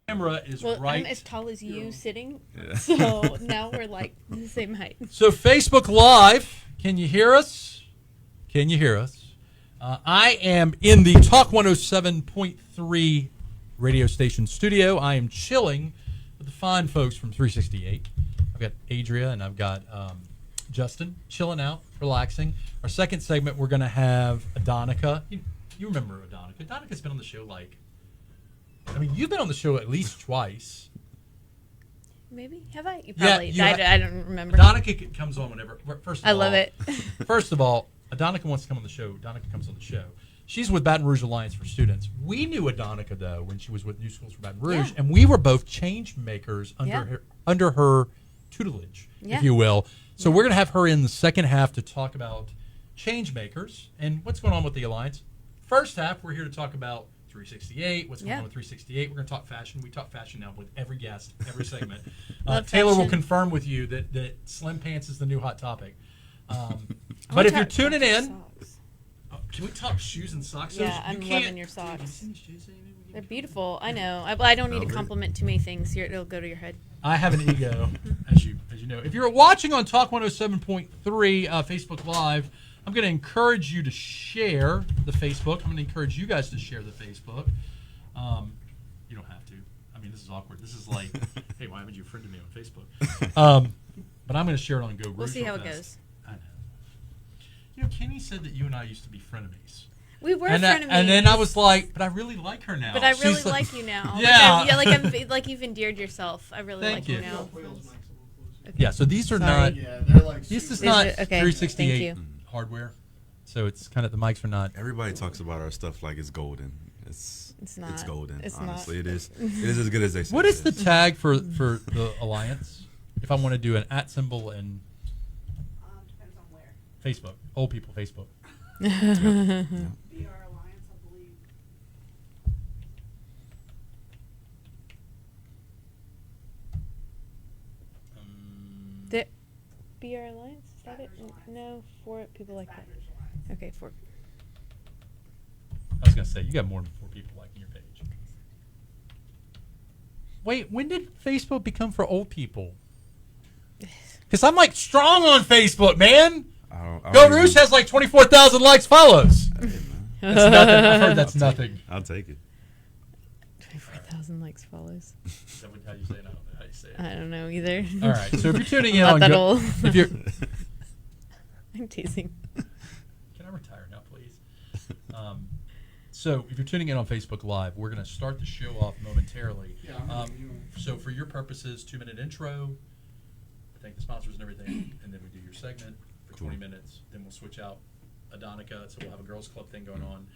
camera is Well, right. I'm as tall as you sitting, Yeah. so now we're like the same height. So Facebook Live, can you hear us? Can you hear us? I am in the Talk 107.3 radio station studio. I am chilling with the fine folks from 368. I've got Adrian and I've got Justin chilling out, relaxing. Our second segment, we're going to have Adonica. You remember Adonica. Adonica's been on the show you've been on the show at least twice. Maybe have I? You probably. Yeah, I don't remember. Adonica comes on whenever. First of all, I love it. First of all, Adonica wants to come on the show. Adonica comes on the show. She's with Baton Rouge Alliance for Students. We knew Adonica though when she was with New Schools for Baton Rouge, and we were both change makers under her tutelage, if you will. So we're going to have her in the second half to talk about change makers and what's going on with the Alliance. First half, we're here to talk about 368, what's going on with 368. We're going to talk fashion. We talk fashion now with every guest, every segment. Taylor will confirm with you that slim pants is the new hot topic. But if you're tuning in, can we talk shoes and socks? Yeah, I'm loving your socks. They're beautiful. I know. I don't need to compliment too many things. It'll go to your head. I have an ego, as you know. If you're watching on Talk 107.3 Facebook Live, I'm going to encourage you to share the Facebook. I'm going to encourage you guys to share the Facebook. You don't have to. I mean, this is awkward. This is like, hey, why haven't you friended me on Facebook? But I'm going to share it on Geaux Rouge. We'll see how it goes. I know. You know, Kenny said that you and I used to be frenemies. We were frenemies. And then I was like, but I really like her now. But I really like you now. Yeah. Like you've endeared yourself. I really like you now. Okay. Yeah, so these are not. Yeah, they're like. This is not 368 Thank you. hardware. So it's kind of the mics are not. Everybody talks about our stuff like it's golden. It's not. It's golden. It's honestly, not. it is. It is as good as they say. What is the tag for the Alliance? If I want to do an @ symbol and Depends on where. Facebook, old people Facebook. BR Alliance, I believe. The BR Alliance? Is that it? No, 4 people like that. Okay, 4. I was gonna say you got more than 4 people liking your page. Wait, when did Facebook become for old people? Because I'm like strong on Facebook, man. Geaux Rouge has like 24,000 likes, follows. That's nothing. I've heard that's nothing. I'll take it. 24,000 likes, follows. Is that how you say it? I don't know how you say it. I don't know either. All right. So if you're tuning in Not on that old. if you're I'm teasing. Can I retire now, please? So if you're tuning in on Facebook Live, we're going to start the show off momentarily. So for your purposes, 2-minute intro, thank the sponsors and everything, and then we do your segment for 20 minutes. Then we'll switch out Adonica, so we'll have a girls club thing going on.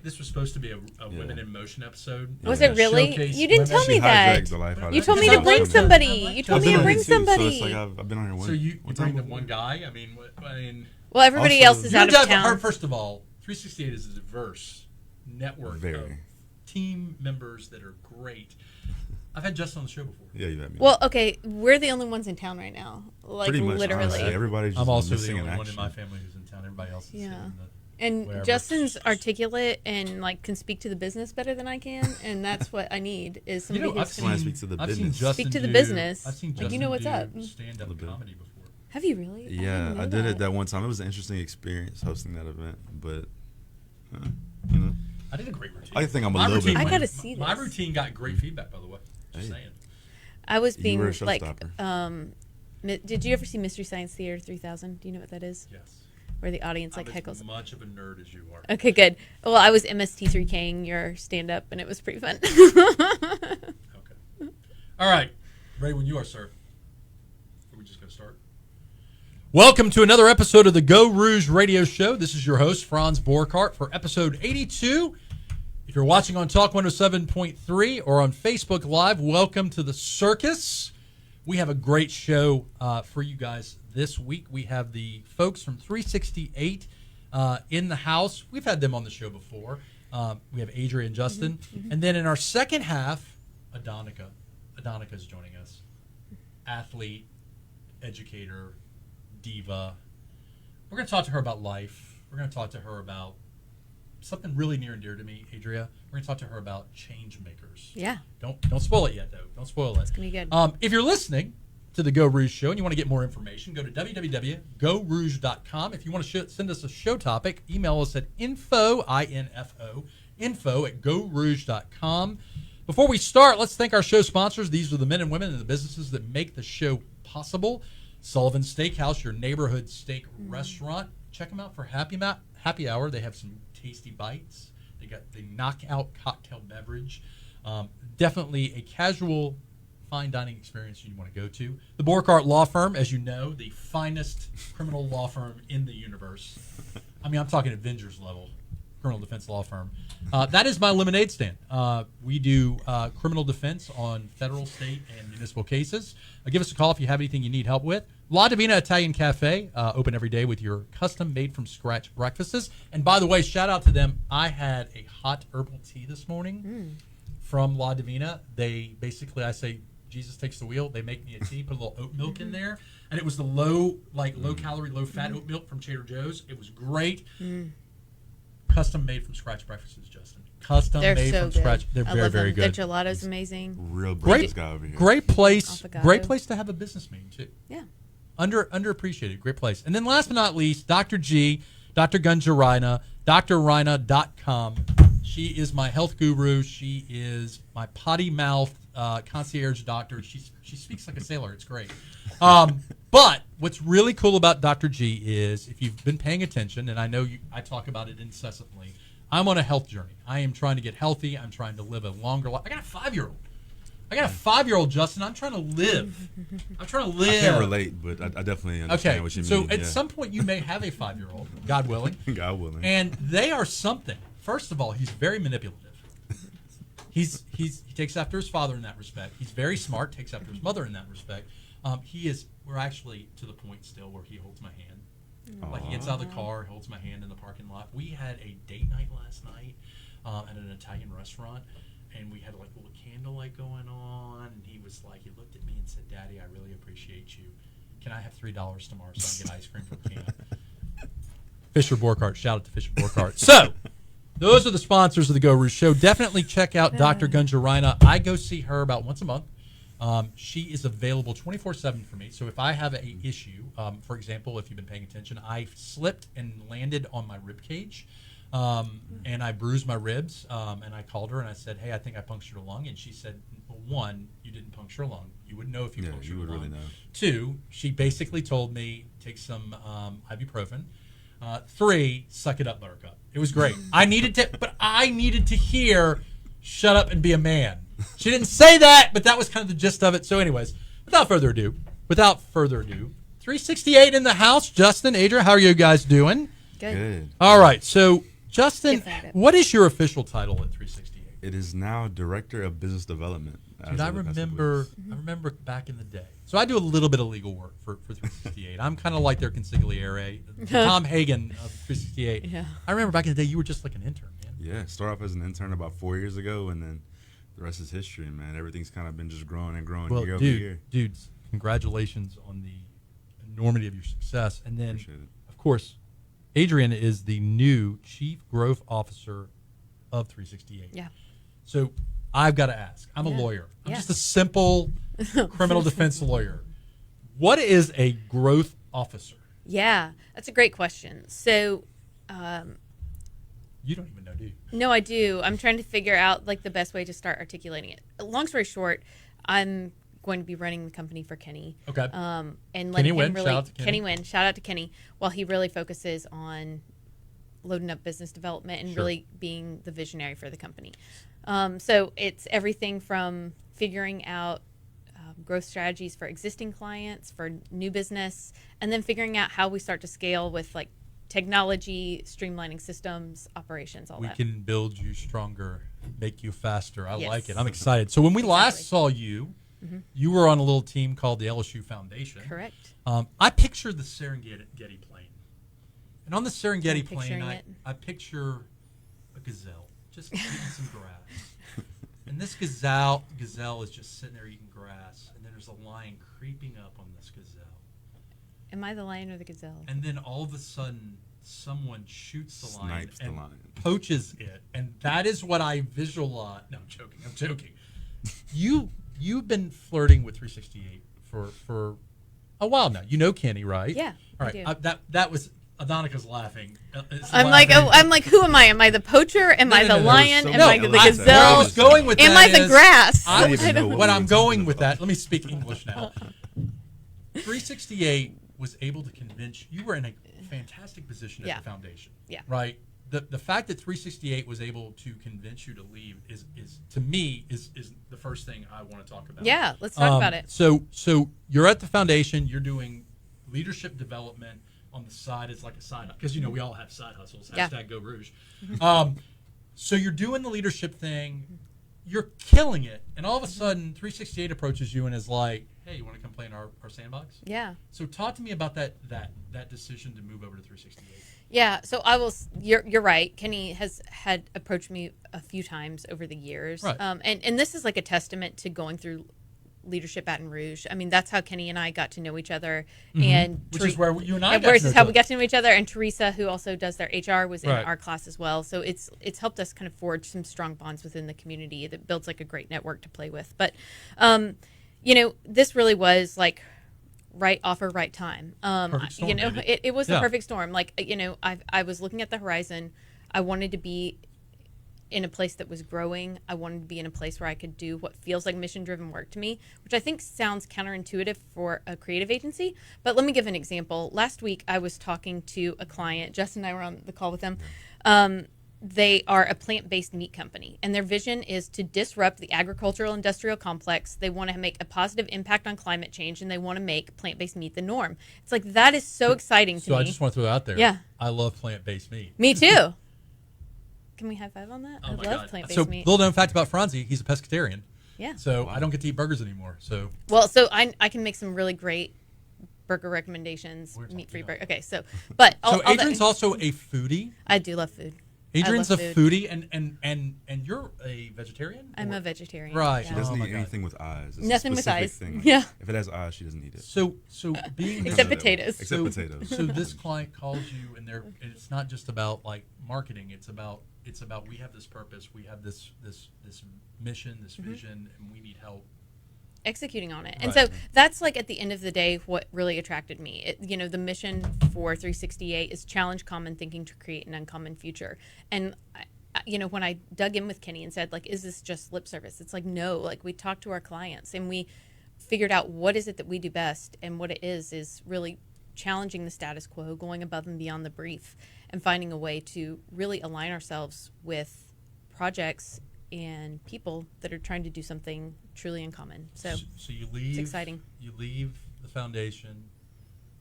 This was supposed to be a Women in Motion episode. Was it really? You didn't tell me that. You told me to bring somebody. You told me to bring somebody. So it's like I've been on here. So you bring the one guy? I mean, well, everybody else is out of town. First of all, 368 is a diverse network of team members that are great. I've had Justin on the show before. Yeah, you had me. Well, okay, we're the only ones in town right now. Like pretty much, literally. Honestly, everybody's just I'm also missing the only in one in action. my family who's in town. Everybody else is in And wherever. Justin's articulate and like can speak to the business better than I can, and that's what I need is somebody who I've seen Justin speak to the business. I've seen like, Justin you know what's up. stand-up comedy before. Have you really? Yeah, I did it that one time. It was an interesting experience hosting that event, but you know, I did a great routine. I think I'm a little bit. I gotta see this. My routine got great feedback, by the way. Just saying. I was You being were a like, showstopper. did you ever see Mystery Science Theater 3000? Do you know what that is? Yes. Where the audience like I'm heckles. as much of a nerd as you are. Okay, good. Well, I was MST3King your stand-up, and it was pretty fun. Okay. All right. Ready when you are, sir. Are we just going to start? Welcome to another episode of the Geaux Rouge Radio Show. This is your host, Franz Borkart, for episode 82. If you're watching on Talk 107.3 or on Facebook Live, welcome to the circus. We have a great show for you guys this week. We have the folks from 368 in the house. We've had them on the show before. We have Adrian and Justin. And then in our second half, Adonica. Adonica is joining us. Athlete, educator, diva. We're going to talk to her about life. We're going to talk to her about something really near and dear to me, Adria. We're going to talk to her about change makers. Yeah. Don't spoil it yet, though. Don't spoil it. It's going to be good. If you're listening to the Geaux Rouge Show and you want to get more information, go to www.geauxrouge.com. If you want to send us a show topic, email us at info at geauxrouge.com. Before we start, let's thank our show sponsors. These are the men and women in the businesses that make the show possible. Sullivan Steakhouse, your neighborhood steak restaurant. Check them out for happy hour. They have some tasty bites. They got the knockout cocktail beverage. Definitely a casual fine dining experience you want to go to. The Borkart Law Firm, as you know, the finest criminal law firm in the universe. I mean, I'm talking Avengers level criminal defense law firm. That is my lemonade stand. We do criminal defense on federal, state, and municipal cases. Give us a call if you have anything you need help with. La Divina Italian Cafe, open every day with your custom made from scratch breakfasts. And by the way, shout out to them. I had a hot herbal tea this morning from La Divina. They basically, I say, Jesus takes the wheel. They make me a tea, put a little oat milk in there. And it was the low calorie, low fat oat milk from Trader Joe's. It was great. Custom made from scratch breakfasts, Justin. They're Made so from good. scratch. They're I very, love very them. good. The gelato's amazing. Real Great breakfast guy over here. Great place. Avocado. Great place to have a business meeting too. Yeah. Underappreciated. Great place. And then last but not least, Dr. G, Dr. Gunjarina, drrina.com. She is my health guru. She is my potty mouth concierge doctor. She speaks like a sailor. It's great. But what's really cool about Dr. G is, if you've been paying attention, and I know I talk about it incessantly, I'm on a health journey. I am trying to get healthy. I'm trying to live a longer life. I got a 5-year-old. Justin. I'm trying to live. I can't relate, but I definitely understand what you mean. So at some point you may have a 5-year-old, God willing. God willing. And they are something. First of all, he's very manipulative. He takes after his father in that respect. He's very smart, takes after his mother in that respect. We're actually to the point still where he holds my hand. Like he gets out of the car, holds my hand in the parking lot. We had a date night last night at an Italian restaurant, and we had like a little candlelight going on. And he looked at me and said, "Daddy, I really appreciate you. Can I have $3 tomorrow so I can get ice cream from camp?" Fisher Borkart, shout out to Fisher Borkart. So those are the sponsors of the Geaux Rouge Show. Definitely check out Dr. Gunjarina. I go see her about once a month. She is available 24/7 for me. So if I have an issue, for example, if you've been paying attention, I slipped and landed on my rib cage, and I bruised my ribs. And I called her and I said, "Hey, I think I punctured a lung." And she said, well, one, you didn't puncture a lung. You wouldn't know if you punctured a lung. Really know. Two, she basically told me take some ibuprofen. 3, suck it up, Buttercup. It was great. I needed to hear, shut up and be a man. She didn't say that, but that was kind of the gist of it. So anyways, without further ado, 368 in the house. Justin, Adrian, how are you guys doing? Good. All right. So, Justin, Good. what is your official title at 368? It is now Director of Business Development. Dude, I remember back in the day. So I do a little bit of legal work for 368. I'm kind of like their consigliere, Tom Hagen of 368. Yeah. I remember back in the day you were just like an intern, man. Yeah, started off as an intern about 4 years ago, and then the rest is history, man. Everything's kind of been just growing and growing year over year. Dudes, congratulations on the enormity of your success. And then, Appreciate it. of course, Adrian is the new Chief Growth Officer of 368. Yeah. So I've got to ask. I'm a lawyer. I'm just a simple criminal defense lawyer. What is a growth officer? Yeah, that's a great question. So, You don't even know, do you? no, I do. I'm trying to figure out like the best way to start articulating it. Long story short, I'm going to be running the company for Kenny. Okay. And Kenny letting Wynn, him really shout out to Kenny. Wynn, shout out to Kenny, while he really focuses on loading up business development and Sure. really being the visionary for the company. So it's everything from figuring out growth strategies for existing clients, for new business, and then figuring out how we start to scale with like technology, streamlining systems, operations, all We that. can build you stronger, make you faster. I Yes. like it. I'm excited. So when we last Exactly. saw you, you were on a little team called the LSU Foundation. Correct. I picture the Serengeti plane. And on the Serengeti I'm plane, picturing it. I picture a gazelle just eating some grass. And this gazelle is just sitting there eating grass. And then there's a lion creeping up on this gazelle. Am I the lion or the gazelle? And then all of a sudden, someone shoots the lion Snipes the and lion. poaches it, and that is what I visualize. No, I'm joking. You've been flirting with 368 for a while now. You know Kenny, right? Yeah, All I right. do. That was Adonica's laughing. I'm like, who am I? Am I the poacher? Am I the no. lion? So Am I many the elements. Where I gazelle? was going with Am that I the is- grass? I don't even know What we I'm were going talking with about. that. Let me speak English now. 368 was able to convince you were in a fantastic position at Yeah. the foundation. Yeah. Right. The fact that 368 was able to convince you to leave is to me is the first thing I want to talk about. Yeah, let's talk about it. So you're at the foundation. You're doing leadership development on the side. It's like a side because we all have side hustles. Yeah. Hashtag Go Rouge. So you're doing the leadership thing. You're killing it, and all of a sudden 368 approaches you and is like, "Hey, you want to come play in our sandbox?" Yeah. So talk to me about that decision to move over to 368. Yeah, so I will. You're right. Kenny has had approached me a few times over the years, Right. And this is like a testament to going through leadership Baton Rouge. I mean, that's how Kenny and I got to know each other, and Which is where you and I yeah, got which to know is how each we other. got to know each other. And Teresa, who also does their HR, was in Right. our class as well. So it's helped us kind of forge some strong bonds within the community that builds like a great network to play with. But this really was like right offer, right time. Perfect storm, baby. It was the Yeah. perfect storm. Like, I was looking at the horizon. I wanted to be in a place that was growing. I wanted to be in a place where I could do what feels like mission-driven work to me, which I think sounds counterintuitive for a creative agency. But let me give an example. Last week, I was talking to a client. Justin and I were on the call with them. They are a plant-based meat company, and their vision is to disrupt the agricultural industrial complex. They want to make a positive impact on climate change, and they want to make plant-based meat the norm. It's like, that is so exciting to So me. I just want to throw it out there. Yeah. I love plant-based meat. Me too. Can we high five on that? Oh I my love God. plant-based So meat. little known fact about Franzi, he's a pescatarian. Yeah. So I don't get to eat burgers anymore. So Well, I can make some really great burger recommendations, We're talking meat-free about- burger. Okay, but all Adrian's also a foodie. I do love food. Adrian's I a love food. foodie, and you're a vegetarian. I'm Or- a vegetarian. Right. She Yeah. doesn't Oh my eat God. anything with eyes. It's a Nothing with specific eyes. Thing. Like, Yeah. If it has eyes, she doesn't eat it. So being Except That way. potatoes. Except potatoes. So this client calls you, and it's not just about like marketing. It's about we have this purpose, we have this mission, this vision, and we need help. Executing on it. And Right. so that's like at the end of the day what really attracted me. The mission for 368 is challenge common thinking to create an uncommon future. And when I dug in with Kenny and said, like, is this just lip service? It's like, no, like, we talked to our clients and we figured out what is it that we do best, and what it is really challenging the status quo, going above and beyond the brief, and finding a way to really align ourselves with projects and people that are trying to do something truly uncommon. So you leave. it's exciting. You leave the foundation.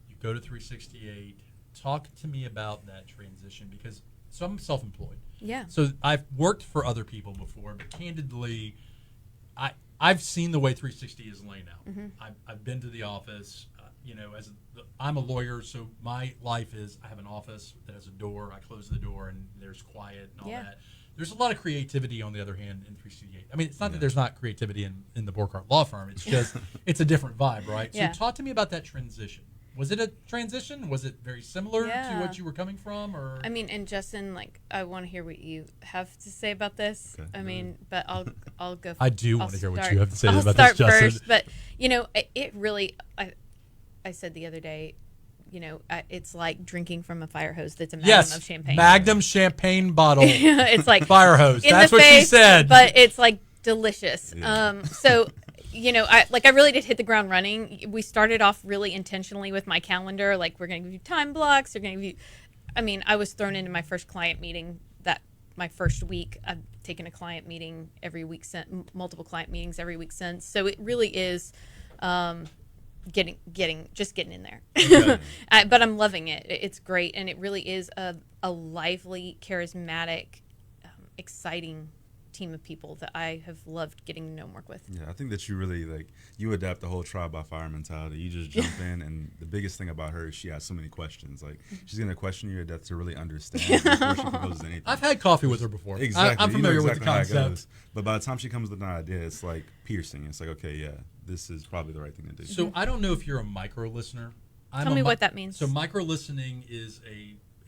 You go to 368. Talk to me about that transition because I'm self-employed. Yeah. So I've worked for other people before, but candidly, I've seen the way 360 is laying out. Mm-hmm. I've been to the office. I'm a lawyer, so my life is I have an office that has a door. I close the door, and there's quiet and all Yeah. that. There's a lot of creativity, on the other hand, in 368. I mean, it's not that there's not creativity in the Borkart Law Firm. It's just it's a different vibe, right? Yeah. So talk to me about that transition. Was it a transition? Was it very similar to Yeah. what you were coming from, or? I mean, and Justin, like, I want to hear what you have to say about this. Okay. I mean, but I'll go. I do I'll want to hear what start- you have to say I'll about start this, Justin. first, but it really. I said the other day, it's like drinking from a fire hose that's a magnum of champagne. Magnum champagne bottle. It's like Fire hose. in That's the what she face, said. but it's like delicious. Yeah. So I really did hit the ground running. We started off really intentionally with my calendar. Like, we're going to give you time blocks. We're going to give you. I was thrown into my first client meeting my first week. I've taken a client meeting every week, multiple client meetings every week since. So it really is. Getting in there. Okay. But I'm loving it. It's great, and it really is a lively, charismatic, exciting team of people that I have loved getting to know and work with. Yeah, I think that you really you adapt the whole trial by fire mentality. You just jump in, and the biggest thing about her is she has so many questions. Like, she's gonna question you to death to really understand before she proposes anything. I've had coffee with her before. Exactly. I'm familiar you know with the exactly how it concept. goes. But by the time she comes with an idea, it's like piercing. It's like, okay, yeah, this is probably the right thing to do. So I don't know if you're a micro listener. Tell me what that means. So micro listening is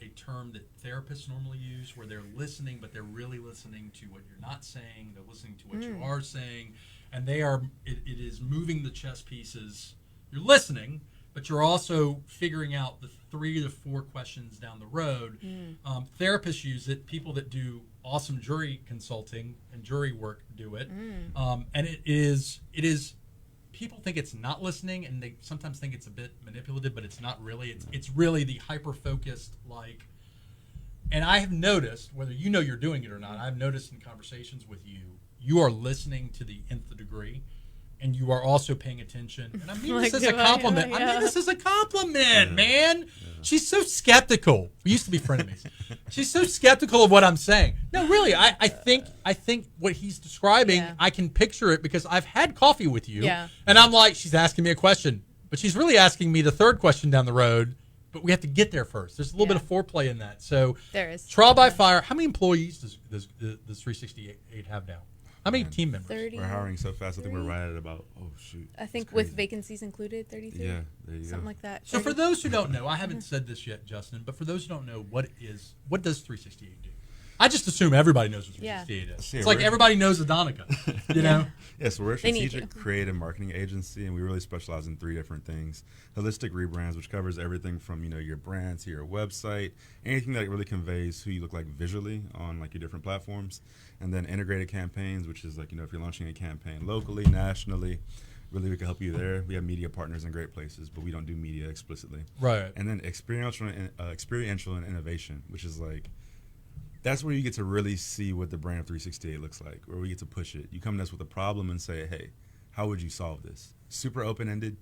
a term that therapists normally use, where they're listening, but they're really listening to what you're not saying. They're listening to what you are saying, and they are. It is moving the chess pieces. You're listening, but you're also figuring out the 3 to 4 questions down the road. Therapists use it. People that do awesome jury consulting and jury work do it, and it is. People think it's not listening, and they sometimes think it's a bit manipulative, but it's not really. It's really the hyper-focused, like, and I have noticed, whether you know you're doing it or not, I've noticed in conversations with you, you are listening to the nth degree, and you are also paying attention. And I mean this as a compliment. I mean this as a compliment, man. She's so skeptical. We used to be frenemies. She's so skeptical of what I'm saying. No, really, I think what he's describing, I can picture it because I've had coffee with you, and I'm like, she's asking me a question, but she's really asking me the third question down the road. But we have to get there first. There's a little bit of foreplay in that. So there is trial by fire. How many employees does 368 have now? How many team members? 30. We're hiring so fast. I think we're right at about, I think with vacancies included, 33. Yeah, there you Something go. like that. So for those who don't know, I haven't said this yet, Justin, but for those who don't know, what does 368 do? I just assume everybody knows what 368 is. Yeah, It's like everybody knows Adonica, you know? Yes, we're a They need strategic creative marketing agency, and we really specialize in 3 different things. Holistic rebrands, which covers everything from, your brand to your website, anything that really conveys who you look like visually on like your different platforms. And then integrated campaigns, which is like, if you're launching a campaign locally, nationally, really we can help you there. We have media partners in great places, but we don't do media explicitly. Right. And then experiential and innovation, which is like, that's where you get to really see what the brand of 368 looks like, where we get to push it. You come to us with a problem and say, hey, how would you solve this? Super open-ended,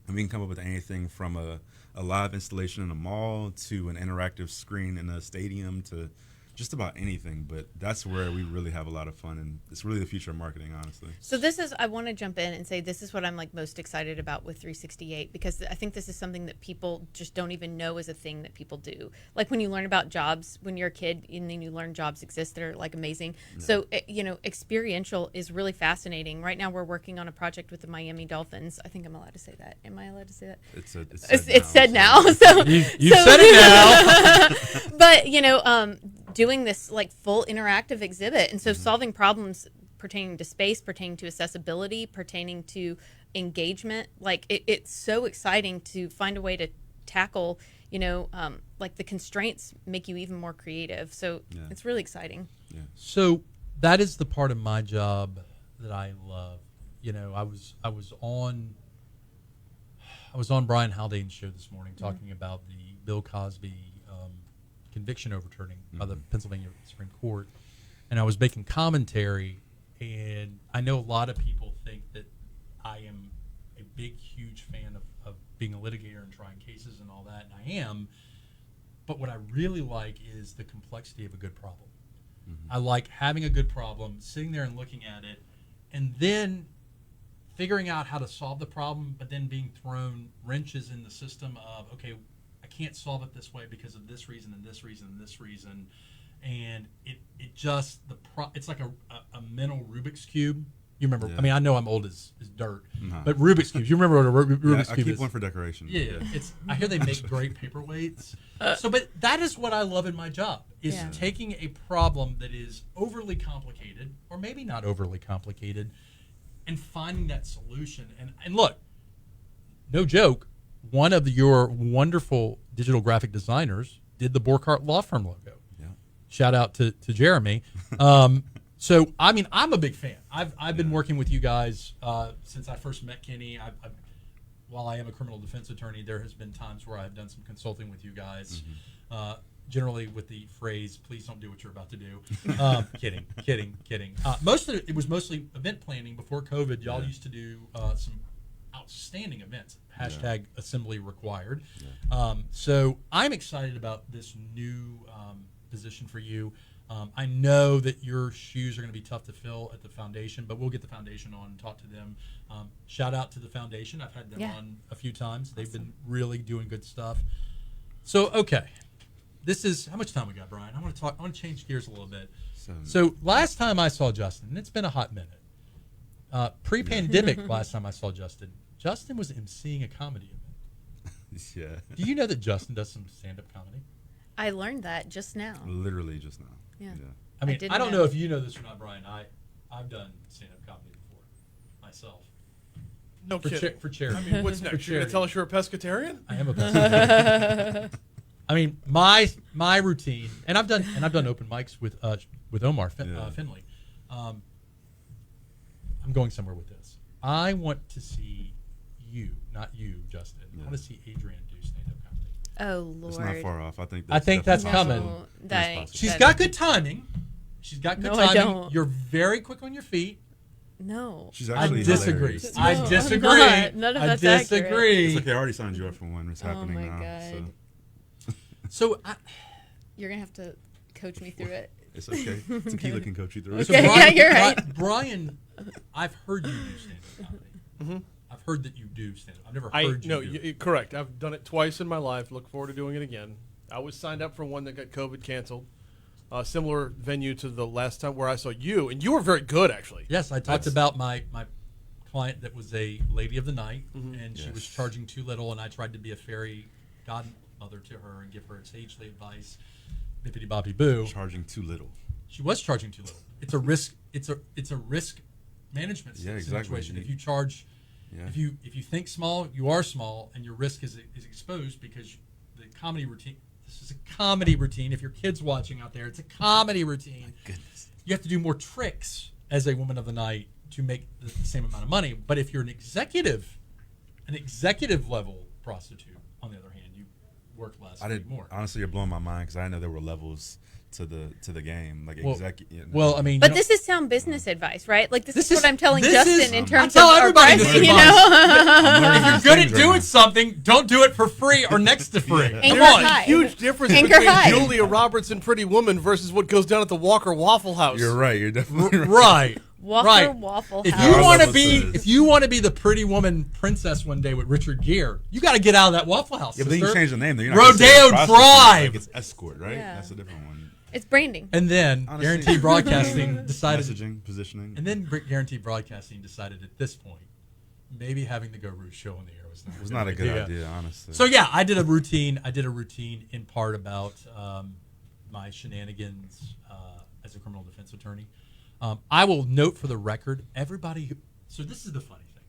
and we can come up with anything from a live installation in a mall to an interactive screen in a stadium to just about anything. But that's where we really have a lot of fun, and it's really the future of marketing, honestly. So I want to jump in and say this is what I'm like most excited about with 368, because I think this is something that people just don't even know is a thing that people do. Like when you learn about jobs when you're a kid, and then you learn jobs exist that are like amazing. Yeah. So experiential is really fascinating. Right now we're working on a project with the Miami Dolphins. I think I'm allowed to say that. Am I allowed to say that? It's said now. So you said it now. But doing this like full interactive exhibit, and so solving problems pertaining to space, pertaining to accessibility, pertaining to engagement, like it's so exciting to find a way to tackle like the constraints make you even more creative. So it's really exciting. So that is the part of my job that I love. I was on Brian Haldane's show this morning talking about the Bill Cosby conviction overturning by the Pennsylvania Supreme Court, and I was making commentary, and I know a lot of people think that I am a big, huge fan of being a litigator and trying cases and all that, and I am, but what I really like is the complexity of a good problem. I like having a good problem, sitting there and looking at it, and then figuring out how to solve the problem, but then being thrown wrenches in the system of, okay, I can't solve it this way because of this reason and this reason and this reason, and it just it's like a mental Rubik's cube. You remember? I mean, I know I'm old as dirt, but Rubik's cubes. You remember what a Rubik's cube is? I keep one for decoration. Yeah. I hear they make great paperweights. But that is what I love in my job, is taking a problem that is overly complicated, or maybe not overly complicated, and finding that solution. And look, no joke, one of your wonderful digital graphic designers did the Borchardt Law Firm logo. Yeah. Shout out to Jeremy. So, I mean, I'm a big fan. I've been working with you guys since I first met Kenny. While I am a criminal defense attorney, there has been times where I've done some consulting with you guys, generally with the phrase, please don't do what you're about to do. Kidding. It was mostly event planning. Before COVID, y'all used to do some outstanding events. Hashtag assembly required. So I'm excited about this new position for you. I know that your shoes are going to be tough to fill at the foundation, but we'll get the foundation on and talk to them. Shout out to the foundation. I've had them on a few times. They've been really doing good stuff. So, okay. This is, how much time we got, Brian? I want to change gears a little bit. So last time I saw Justin, and it's been a hot minute. Pre-pandemic, last time I saw Justin was emceeing a comedy event. Yeah. Do you know that Justin does some stand-up comedy? I learned that just now. Literally just now. Yeah. I mean, didn't I don't know. know if you know this or not, Brian. I've done stand-up comedy before myself. No kidding. For charity. I mean, what's next? For You're going charity. to tell us you're a pescatarian? I am a pescatarian. I mean, my routine, and I've done open mics with Omar Finley. I'm going somewhere with this. I want to see you, not you, Justin. I want to see Adrian do stand-up comedy. Oh Lord. It's not far off. I think that's definitely coming. possible. That- possible. She's that- got good timing. She's got good No, I timing. don't. You're very quick on your feet. No. She's I actually disagree. hilarious. I No, I'm disagree. not. None of I that's disagree. It's okay. I already signed you up for one. It's Oh happening my now. God. So You're gonna have to coach me through it. It's okay. Tequila can coach you through it. So Okay, yeah, you're right. Brian, I've heard you do stand-up comedy. I've heard that you do stand-up. I've never heard No, you do it. correct. I've done it twice in my life. Look forward to doing it again. I was signed up for one that got COVID canceled. Similar venue to the last time where I saw you, and you were very good, actually. Yes, I talked about my client that was a lady of the night, and she was charging too little, and I tried to be a fairy godmother to her and give her sagely advice. Bippity boppy boo. Charging too little. She was charging too little. It's a risk. It's a risk management exactly. situation. If you charge, if you think small, you are small, and your risk is exposed because the comedy routine. This is a comedy routine. If your kid's watching out there, it's a comedy routine. Goodness. You have to do more tricks as a woman of the night to make the same amount of money. But if you're an executive level prostitute, on the other hand, you work less, make more. Honestly, you're blowing my mind because I didn't know there were levels to the game. Like Well, I mean, But this is sound business advice, right? Like this is what I'm telling this Justin is- in I terms tell of everybody pricing, this you advice. know. if you're good at doing something, don't do it for free or next to free. Yeah. Anchor There's a high. huge difference Anchor between high. Julia Roberts and Pretty Woman versus what goes down at the Walker Waffle House. You're right. You're definitely right. Right. Walker right. Waffle If House. you Our want to levels be, to this. if you want to be the pretty woman princess one day with Richard Gere, you got to get out of that Waffle House. Yeah, but then you sister. change the name. Then you're not gonna say Rodeo it's prostitute, Drive. Like it's escort, right? Yeah. That's a different one. It's branding. And then Honestly. Guaranteed Broadcasting decided, Messaging, positioning. and then Guaranteed Broadcasting decided at this point, maybe having the Geaux Rouge Show on the air was not a good idea, honestly. So yeah, I did a routine in part about my shenanigans as a criminal defense attorney. I will note for the record, so this is the funny thing.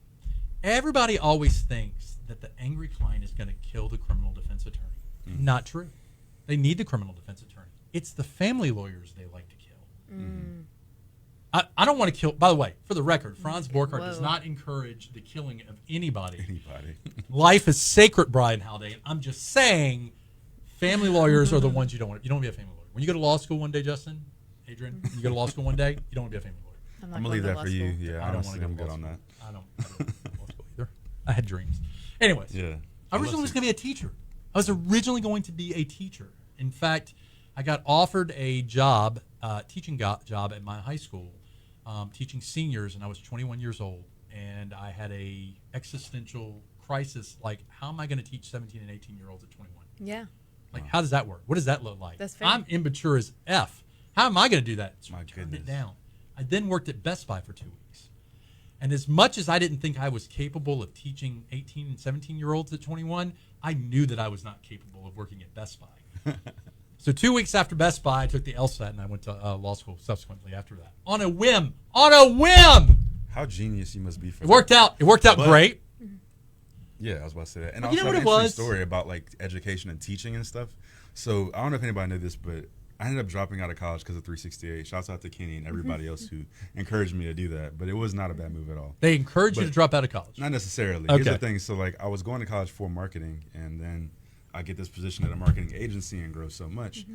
Everybody always thinks that the angry client is going to kill the criminal defense attorney. Not true. They need the criminal defense attorney. It's the family lawyers they like to kill. I don't want to kill. By the way, for the record, Franz Borchardt does not encourage the killing of anybody. Life is sacred, Brian Haldane. I'm just saying, family lawyers are the ones you don't want. You don't want to be a family lawyer. When you go to law school one day, Justin, Adrian, you go to law school one day, you don't want to be a family lawyer. I'm not I'm going gonna leave to that law for you. school. Yeah, I don't honestly, want to I'm go to good law on school. that. I don't want to go to law school either. I had dreams. Anyways, Yeah. I originally was going to be a teacher. I was originally going to be a teacher. In fact, I got offered a job, teaching job at my high school, teaching seniors, and I was 21 years old, and I had a existential crisis, like, how am I going to teach 17 and 18-year-olds at 21? Yeah. Like, how does that work? What does that look like? That's fair. I'm immature as F. How am I going to do that? So My I turned it goodness. down. I then worked at Best Buy for 2 weeks. And as much as I didn't think I was capable of teaching 18 and 17-year-olds at 21, I knew that I was not capable of working at Best Buy. So 2 weeks after Best Buy, I took the LSAT and I went to law school subsequently after that. On a whim. On a whim! How genius you must be for It worked out. It worked out But- great. Yeah, I was about to say that. And But also you know I what have it an was? interesting story about like education and teaching and stuff. So I don't know if anybody knew this, but I ended up dropping out of college because of 368. Shouts out to Kenny and everybody else who encouraged me to do that. But it was not a bad move at all. They encouraged you But- to drop out of college. Not necessarily. Okay. Here's the thing. So like I was going to college for marketing, and then I get this position at a marketing agency and grow so much.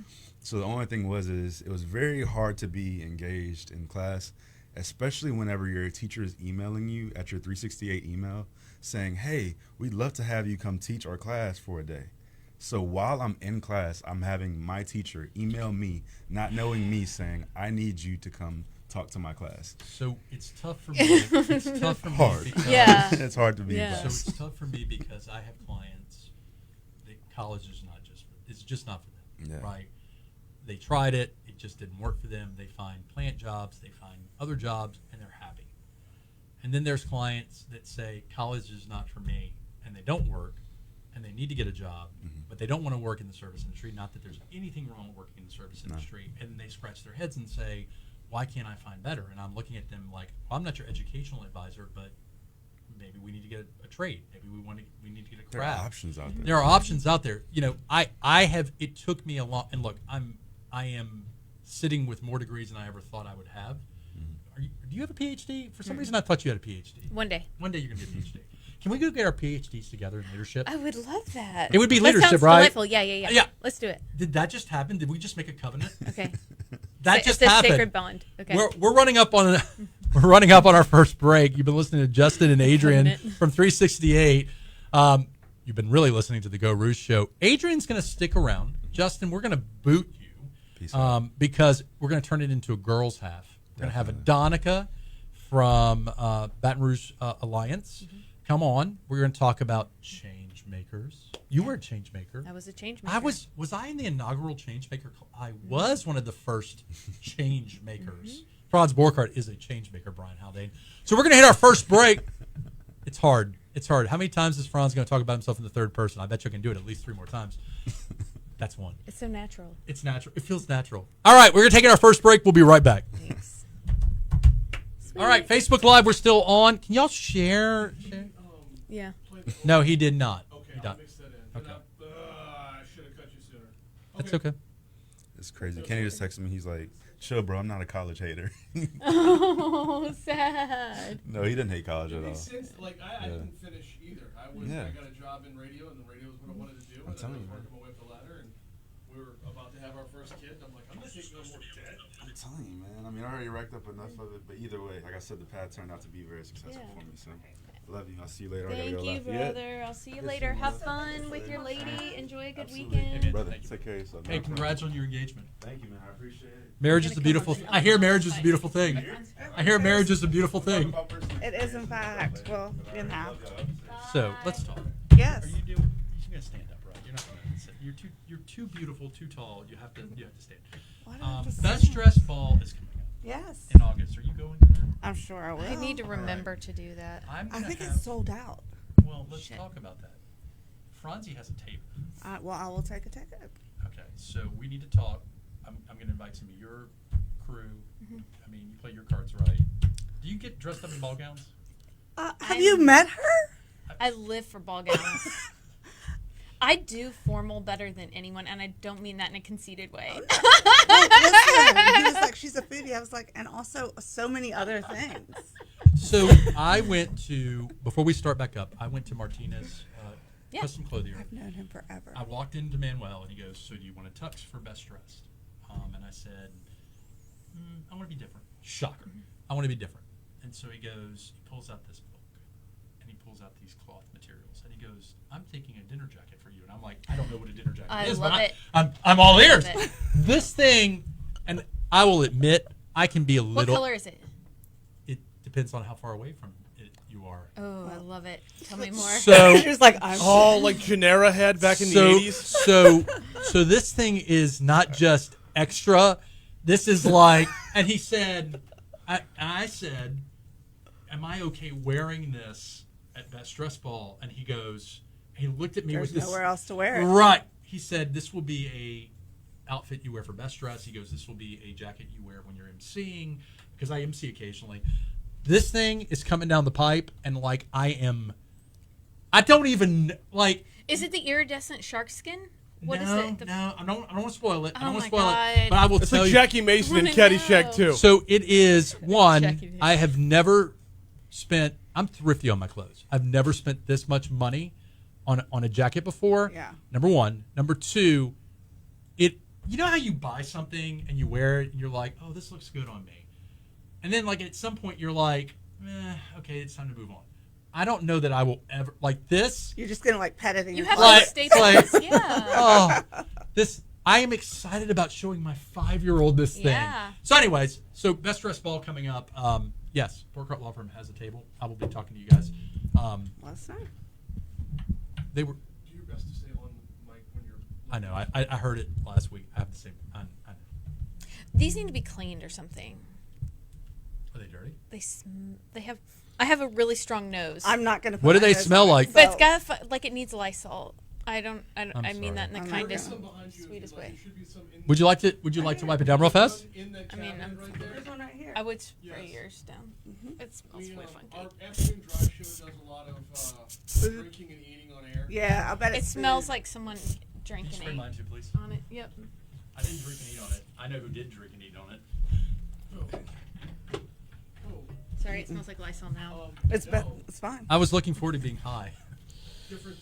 So the only thing is it was very hard to be engaged in class, especially whenever your teacher is emailing you at your 368 email saying, hey, we'd love to have you come teach our class for a day. So while I'm in class, I'm having my teacher email me, not knowing me, saying, I need you to come talk to my class. So it's tough for me. It's tough for me. Hard. because- Yeah. It's hard to be Yeah. in So class. it's tough for me because I have clients that college is not just for, it's just not for them, Yeah. right? They tried it, it just didn't work for them. They find plant jobs, they find other jobs, and they're happy. And then there's clients that say college is not for me, and they don't work, and they need to get a job, but they don't want to work in the service industry. Not that there's anything wrong with working in the service industry. And they scratch their heads and say, why can't I find better? And I'm looking at them like, well, I'm not your educational advisor, but maybe we need to get a trade. Maybe we need to get a craft. There are options out there. There are options out there. You know, I have. It took me a long. And look, I am sitting with more degrees than I ever thought I would have. Do you have a PhD? For some reason, I thought you had a PhD. One day. One day you're gonna get a PhD. Can we go get our PhDs together in leadership? I would love that. It would be That leadership, sounds right? Delightful. Yeah. Yeah. Let's do it. Did that just happen? Did we just make a covenant? Okay. That just it's a happened. sacred bond. Okay. We're running up on we're running up on our first break. You've been listening to Justin and Adrian Covenant. from 368. You've been really listening to the Geaux Rouge Show. Adrian's going to stick around. Justin, we're going to boot you because we're going to turn it into a girls' half. We're going to have Adonica from Baton Rouge Alliance. Come on. We're going to talk about change makers. You were a change maker. I was a change maker. Was I in the inaugural change maker? I was one of the first change makers. Franz Borchardt is a change maker, Brian Haldane. So we're going to hit our first break. It's hard. It's hard. How many times is Franz going to talk about himself in the third person? I bet you can do it at least 3 more times. That's one. It's so natural. It's natural. It feels natural. All right, we're going to take our first break. We'll be right back. Thanks. All right, Facebook Live, we're still on. Can y'all share? Yeah. No, he did not. Okay, He I'll did. mix that in. Okay. I should have cut you sooner. That's okay. It's crazy. Kenny just texted me. He's like, chill, bro. I'm not a college hater. Oh, sad. No, he didn't hate college It at all. makes sense. Like, I didn't finish either. I got a job in radio, and the radio was what I wanted to do. I'm And then I telling was you, working my way up the ladder, and we were about to have our first kid. And I'm like, I'm not taking no more debt. I'm telling you, man. I mean, I already racked up enough of it, but either way, like I said, the path turned out to be very successful for me. So, love you. I'll see you later. I gotta Thank go you, Lafayette. brother. I'll see you Yes, later. you Have will. fun with your lady. Enjoy a good Absolutely. weekend. Amen. Brother, Thank you. take care of yourself. Hey, congrats on your engagement. Thank you, man. I appreciate it. Marriage is a beautiful. I hear marriage is a beautiful thing. I hear marriage is a beautiful thing. It is, in fact. Well, you know. So let's talk. Yes. Are you doing? You're gonna stand up, right? You're not gonna sit. You're too beautiful, too tall. You have to stand. Why do I have to Best stand? Dress Ball is coming up Yes. in August. Are you going to that? I'm sure I will. I need to remember to do that. I'm I gonna think have, it's sold out. Well, let's Shit. talk about that. Franzi has a tape. Well, I will take a ticket. Okay, so we need to talk. I'm going to invite some of your crew. I mean, you play your cards right. Do you get dressed up in ball gowns? Have you met her? I live for ball gowns. I do formal better than anyone, and I don't mean that in a conceited way. Listen, he was like, she's a foodie. I was like, and also so many other things. So I went to, before we start back up, I went to Martinez Yeah. Custom Clothier. I've known him forever. I walked into Manuel and he goes, so do you want a tux for best dressed? And I said, I want to be different. Shocker. I want to be different. And so he goes, he pulls out this book and he pulls out these cloth materials and he goes, I'm taking a dinner jacket for you. And I'm like, I don't know what a dinner jacket I is, love but it. I'm all ears. Love it. This thing, and I will admit, I can be a What little. color is it? It depends on how far away from it you are. Oh, I love it. Tell me more. So she was like, I'm Oh, like Genera had back in the 80s? So this thing is not just extra. This is like, and he said, I said, am I okay wearing this at Best Dress Ball? And he goes, he looked at me There's with this. nowhere else to wear it. Right. He said, this will be a outfit you wear for Best Dress. He goes, this will be a jacket you wear when you're emceeing, because I MC occasionally. This thing is coming down the pipe, and like I don't even like. Is it the iridescent shark skin? What is no, it? No, I don't want to spoil it. I Oh don't want my to spoil God. it. But I will It's tell like you. Jackie Mason and I Caddyshack, know. too. So it is one. Jackie. I have never spent. I'm thrifty on my clothes. I've never spent this much money on a jacket before. Yeah. Number one. Number two. You know how you buy something and you wear it and you're like, oh, this looks good on me, and then like at some point you're like, okay, it's time to move on. I don't know that I will ever like this. You're just gonna like pet it in You your have closet. those staples. like- Yeah. Oh, this. I am excited about showing my 5-year-old this thing. Yeah. So, anyways, Best Dress Ball coming up. Yes, Borchardt Law Firm has a table. I will be talking to you guys. Last night. They were. Do your best to stay on mic when you're... I know. I heard it last week. I have the same. I know. These need to be cleaned or something. Are they dirty? They have. I have a really strong nose. I'm not going to. What do they smell like? But it's got like it needs Lysol. I mean that in the I'm kindest, not sweetest way. Would you like to wipe it down real fast? I mean, There's one right here. I would spray yours down. It smells really funky. Our afternoon drive show does a lot of drinking and eating on air. Yeah, I bet It smells like someone drank Can you and spray ate mine too, please? on it. Yep. I didn't drink and eat on it. I know who did drink and eat on it. Sorry, it smells like Lysol now. It's fine. I was looking forward to being high. Different.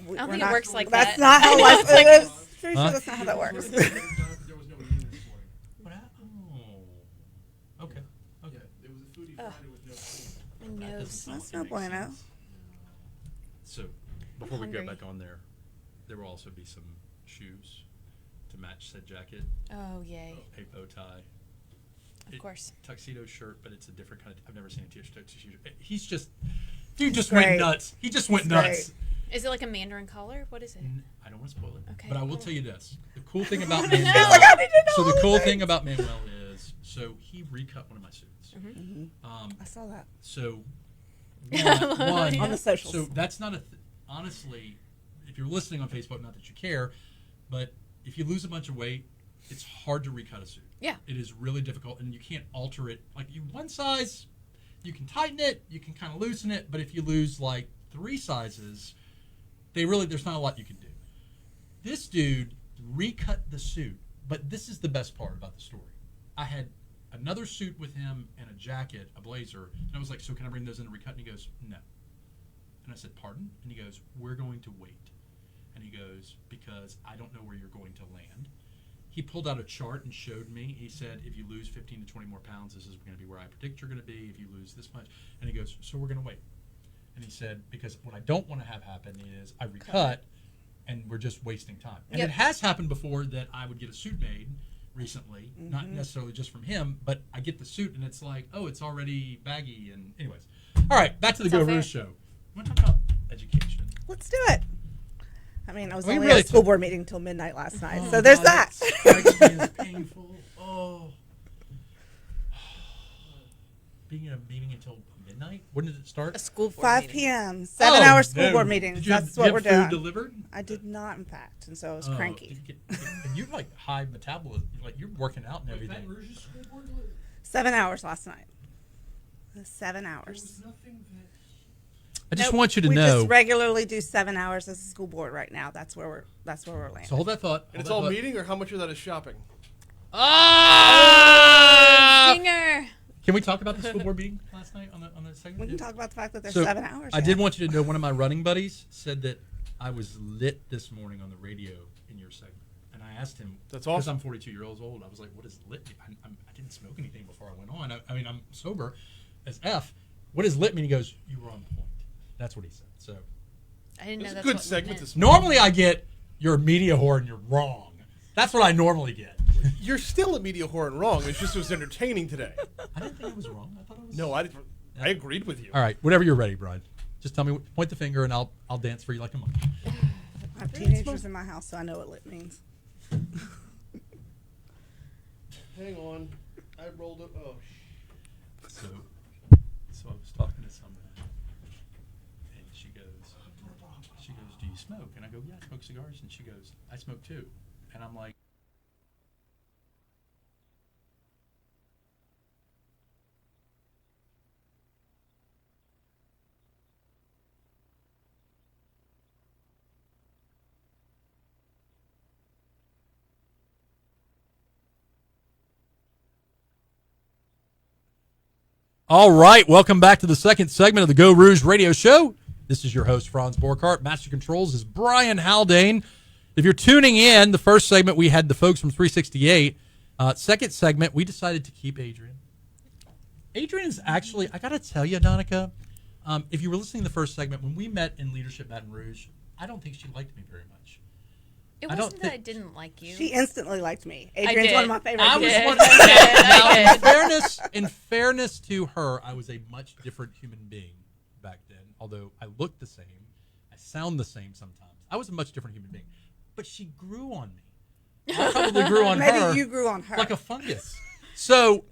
I don't think it works like that's that. not how life It's like- is. Pretty Huh? sure that's not how that works. There was no eating this morning. What happened? Oh. Okay. Yeah, it was a foodie Friday with no food. My That nose. doesn't sound That's like it no makes bueno. sense. So, before we go hungry. back on there will also be some shoes to match said jacket, Oh yay! a bow tie, Of course. tuxedo shirt, but it's a different kind of. I've never seen a tuxedo. He's just, dude, just Great. went nuts. He just went It's nuts. Is it like a mandarin collar? What is it? I don't want to spoil it, Okay. but I will tell you this: the cool thing about No. Manuel. He's like, I need to know So all the the cool things. thing about Manuel is, so he recut one of my suits. I saw that. So Yeah. On the socials. So that's not honestly, if you're listening on Facebook, not that you care, but if you lose a bunch of weight, it's hard to recut a suit. Yeah. It is really difficult, and you can't alter it. Like one size, you can tighten it, you can kind of loosen it, but if you lose like 3 sizes, there's not a lot you can do. This dude recut the suit, but this is the best part about the story. I had another suit with him and a jacket, a blazer, and I was like, so can I bring those in and recut? And he goes, no. And I said, pardon? And he goes, we're going to wait. And he goes, because I don't know where you're going to land. He pulled out a chart and showed me. He said, if you lose 15 to 20 more pounds, this is going to be where I predict you're going to be. If you lose this much. And he goes, so we're going to wait. And he said, because what I don't want to have happen is I recut and we're just wasting time. And Yep. it has happened before that I would get a suit made recently, not necessarily just from him, but I get the suit and it's like, oh, it's already baggy. And anyways. All right, back to the It's all Geaux Rouge fair. Show. I want to talk about education. Let's do it. I mean, I was We only really at a school took- board meeting till midnight last night, Oh, so there's God, that. strikes me as painful. Oh. Being in a meeting until midnight? When did it start? A school board 5 meeting. p.m. 7-hour school no. board meetings. Did you have, That's did what you we're have food doing. delivered? I did not, in fact, and so I was Oh, cranky. and you like high metabolism. Like you're working out and everything. Baton Rouge's school board? 7 hours last night. 7 There hours. was nothing that. I just Nope, want you to we know. just regularly do 7 hours as a school board right now. That's where we're landing. So hold that thought. And it's hold all that thought. meeting, or how much of that is shopping? Ah! Singer. Can we talk about the school board meeting last night on the segment? We can talk about the fact that there's So, 7 hours. I yet. did want you to know one of my running buddies said that I was lit this morning on the radio in your segment. And I asked him, That's because awesome. I'm 42 years old, I was like, what is lit mean? I didn't smoke anything before I went on. I mean, I'm sober as F. What does lit mean? He goes, you were on point. That's what he said. So I didn't know It's a that's good what we segment meant. this morning. normally I get, you're a media whore and you're wrong. That's what I normally get. You're still a media whore and wrong. It's just it was entertaining today. I didn't think I was wrong. I thought it was. No, I agreed with you. All right, whenever you're ready, Brian. Just tell me, point the finger, and I'll dance for you like a monkey. I have teenagers in my house, so I know what lit means. Hang on. I rolled up. Oh, So I was talking to someone, and she goes, do you smoke? And I go, yeah, I smoke cigars. And she goes, I smoke too. And I'm like, all right, welcome back to the second segment of the Geaux Rouge Radio Show. This is your host, Franz Borkhardt. Master Controls is Brian Haldane. If you're tuning in, the first segment we had the folks from 368. Second segment, we decided to keep Adrian. Adrian is actually, I got to tell you, Adonica, if you were listening to the first segment, when we met in Leadership Baton Rouge, I don't think she liked me very much. It I don't wasn't that I think- didn't like you. She instantly liked me. Adrian's did. one of my favorite I people. was did. one. I Now, did. in fairness to her, I was a much different human being back then. Although I look the same, I sound the same sometimes. I was a much different human being, but she grew on me. I probably grew on Maybe her you grew on her. like a fungus. So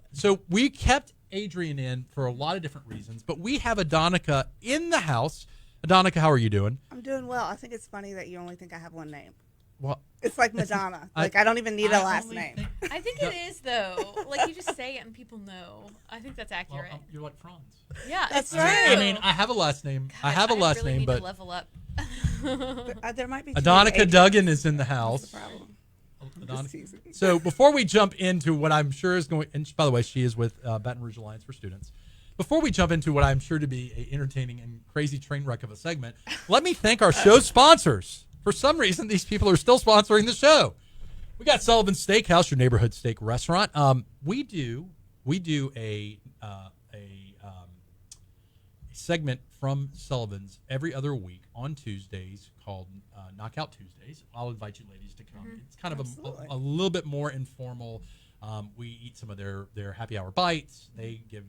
we kept Adrian in for a lot of different reasons, but we have Adonica in the house. Adonica, how are you doing? I'm doing well. I think it's funny that you only think I have one name. Well, It's like Madonna. I don't even need a last name. I think it is though. Like you just say it and people know. I think that's accurate. Well, you're like Franz. Yeah, That's it's right. true. I mean, I have a last name. God, I have a last really name, need but to level up. There might be Adonica Duggan is in the house. That's the problem. Adonica. Just teasing. So before we jump into what I'm sure is going, and by the way, she is with Baton Rouge Alliance for Students. Before we jump into what I'm sure to be an entertaining and crazy train wreck of a segment, let me thank our show sponsors. For some reason, these people are still sponsoring the show. We got Sullivan's Steakhouse, your neighborhood steak restaurant. We do a segment from Sullivan's every other week on Tuesdays called Knockout Tuesdays. I'll invite you ladies to come. It's kind of a little bit more informal. We eat some of their happy hour bites. They give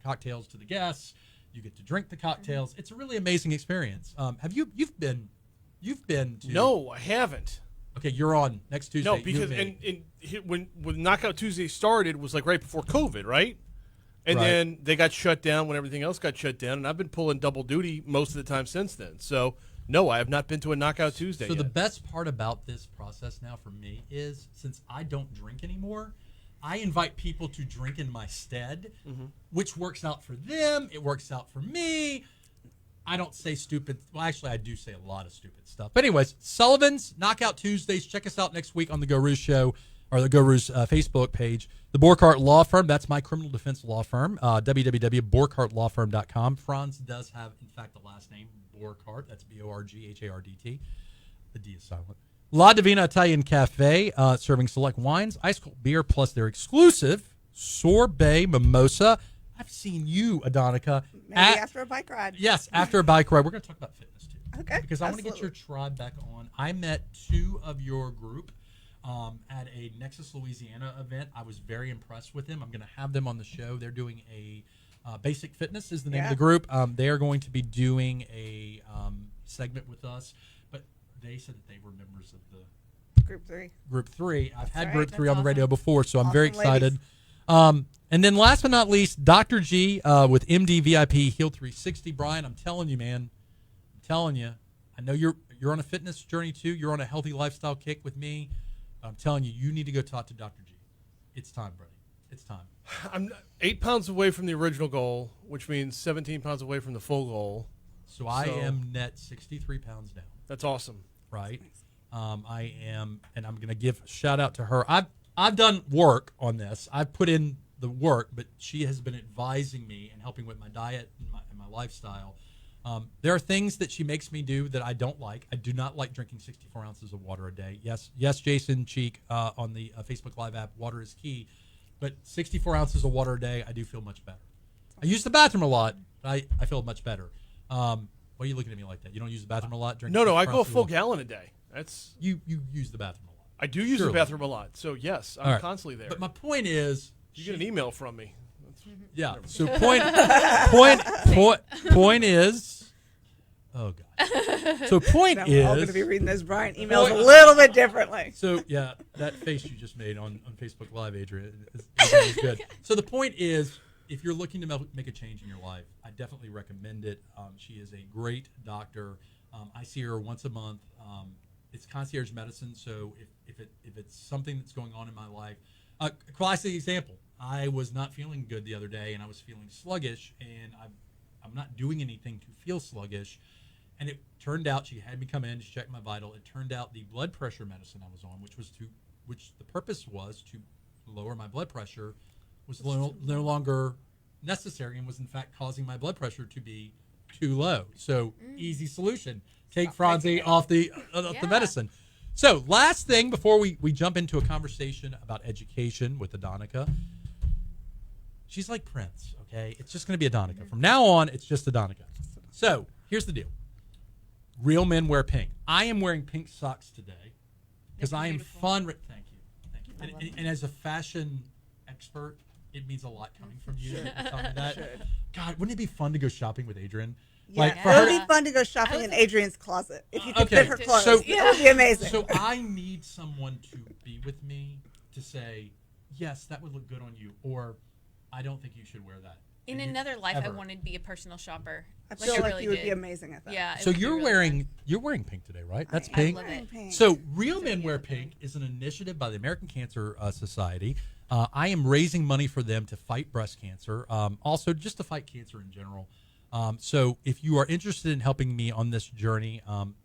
cocktails to the guests. You get to drink the cocktails. It's a really amazing experience. Have you've been to? No, I haven't. Okay, you're on next Tuesday. No, because when Knockout Tuesday started, it was like right before COVID, right? And then they got shut down when everything else got shut down, and I've been pulling double duty most of the time since then. So, no, I have not been to a Knockout Tuesday So yet. the best part about this process now for me is, since I don't drink anymore, I invite people to drink in my stead, which works out for them. It works out for me. I don't say stupid. Well, actually, I do say a lot of stupid stuff. But anyways, Sullivan's Knockout Tuesdays. Check us out next week on the Geaux Rouge Show, or the Geaux Rouge Facebook page. The Borkart Law Firm, that's my criminal defense law firm, www.borkartlawfirm.com. Franz does have, in fact, the last name, Borkart. That's Borghardt. The D is silent. La Divina Italian Cafe, serving select wines, ice cold beer, plus their exclusive sorbet mimosa. I've seen you, Adonica. Maybe after a bike ride. Yes, after a bike ride. We're going to talk about fitness, too. Okay. Because I want to get your tribe back on. I met two of your group at a Nexus, Louisiana event. I was very impressed with them. I'm going to have them on the show. They're doing a Basic Fitness is the name of the group. They are going to be doing a segment with us. But they said that they were members of the Group 3. I've had right. Group 3 That's on the radio before, so I'm Awesome very excited. ladies. And then last but not least, Dr. G with MD VIP Heal 360. Brian, I'm telling you, man. I'm telling you. I know you're on a fitness journey, too. You're on a healthy lifestyle kick with me. I'm telling you, you need to go talk to Dr. G. It's time, buddy. It's time. I'm 8 pounds away from the original goal, which means 17 pounds away from the full goal. So I am net 63 pounds down. That's awesome. Right? I am, and I'm going to give a shout out to her. I've done work on this. I've put in the work, but she has been advising me and helping with my diet and my lifestyle. There are things that she makes me do that I don't like. I do not like drinking 64 ounces of water a day. Yes, Jason Cheek on the Facebook Live app, water is key. But 64 ounces of water a day, I do feel much better. I use the bathroom a lot, but I feel much better. Why are you looking at me like that? You don't use the bathroom a lot? No, I go a full gallon a day. That's You use the bathroom a lot. I do use Surely. the bathroom a lot. So, yes, I'm All right. constantly there. But my point is, you get an email from me. yeah. So point is, oh god. So point Now is, we're all going to be reading those Brian emails a little bit differently. so yeah, that face you just made on Facebook Live, Adrian, is good. So the point is, if you're looking to make a change in your life, I definitely recommend it. She is a great doctor. I see her once a month. It's concierge medicine, so if it's something that's going on in my life, classic example. I was not feeling good the other day, and I was feeling sluggish, and I'm not doing anything to feel sluggish. And it turned out she had me come in to check my vital. It turned out the blood pressure medicine I was on, which the purpose was to lower my blood pressure, was no longer necessary and was in fact causing my blood pressure to be too low. So easy solution. Take Franzi off the medicine. So last thing before we jump into a conversation about education with Adonica. She's like Prince, okay? It's just going to be Adonica. From now on, it's just Adonica. So here's the deal. Real men wear pink. I am wearing pink socks today because I am fun. Thank you. And as a fashion expert, it means a lot coming from you. To tell me that. God, wouldn't it be fun to go shopping with Adrian? Yeah, for it her would be fun to go shopping in Adrian's closet if you could okay, fit her clothes. so- That would be amazing. So I need someone to be with me to say, yes, that would look good on you, or I don't think you should wear that. In another life, I ever. wanted to be a personal shopper. I feel like really you would did. be amazing at that. Yeah. it So would be you're really wearing fun. you're wearing pink today, right? That's I pink. love am it. pink. So Real Men Wear Pink is an initiative by the American Cancer Society. I am raising money for them to fight breast cancer, also just to fight cancer in general. So if you are interested in helping me on this journey,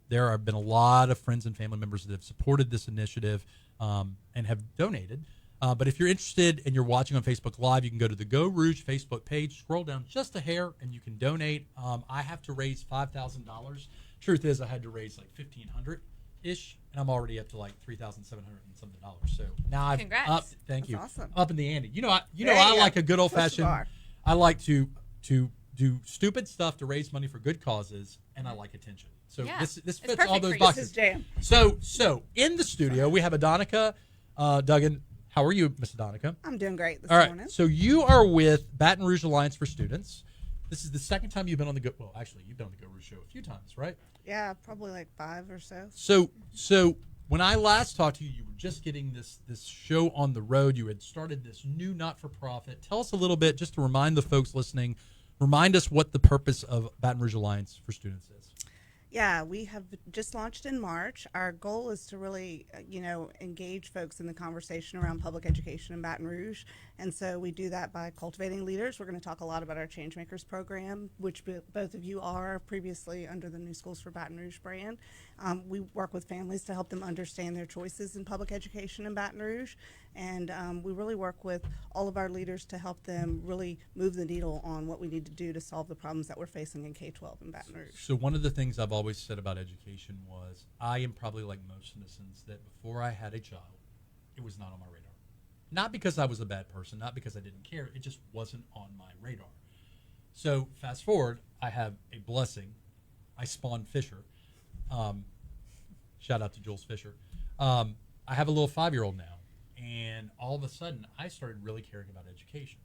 there have been a lot of friends and family members that have supported this initiative and have donated. But if you're interested and you're watching on Facebook Live, you can go to the Geaux Rouge Facebook page, scroll down just a hair, and you can donate. I have to raise $5,000. Truth is, I had to raise like $1,500-ish, and I'm already up to like $3,700 and something dollars. So now I've Congrats. upped. Thank you. awesome. Up in the ante. There I you go. like a good old Push the fashioned. bar. I like to do stupid stuff to raise money for good causes, and I like attention. So Yeah. this It's fits perfect all for those you. boxes. This is jam. So in the studio we have Adonica, Duggan. How are you, Miss Adonica? I'm doing great this All right. morning. So you are with Baton Rouge Alliance for Students. This is the second time you've been on the Well, actually, you've been on the Geaux Rouge Show a few times, right? Yeah, probably like 5 or so. So when I last talked to you, you were just getting this show on the road. You had started this new not-for-profit. Tell us a little bit, just to remind the folks listening, remind us what the purpose of Baton Rouge Alliance for Students is. Yeah, we have just launched in March. Our goal is to really, engage folks in the conversation around public education in Baton Rouge. And so we do that by cultivating leaders. We're going to talk a lot about our Changemakers program, which both of you are previously under the New Schools for Baton Rouge brand. We work with families to help them understand their choices in public education in Baton Rouge. And we really work with all of our leaders to help them really move the needle on what we need to do to solve the problems that we're facing in K-12 in Baton Rouge. So one of the things I've always said about education was I am probably like most citizens that before I had a child, it was not on my radar. Not because I was a bad person, not because I didn't care. It just wasn't on my radar. So fast forward, I have a blessing. I spawned Fisher. Shout out to Jules Fisher. I have a little 5-year-old now. And all of a sudden, I started really caring about education.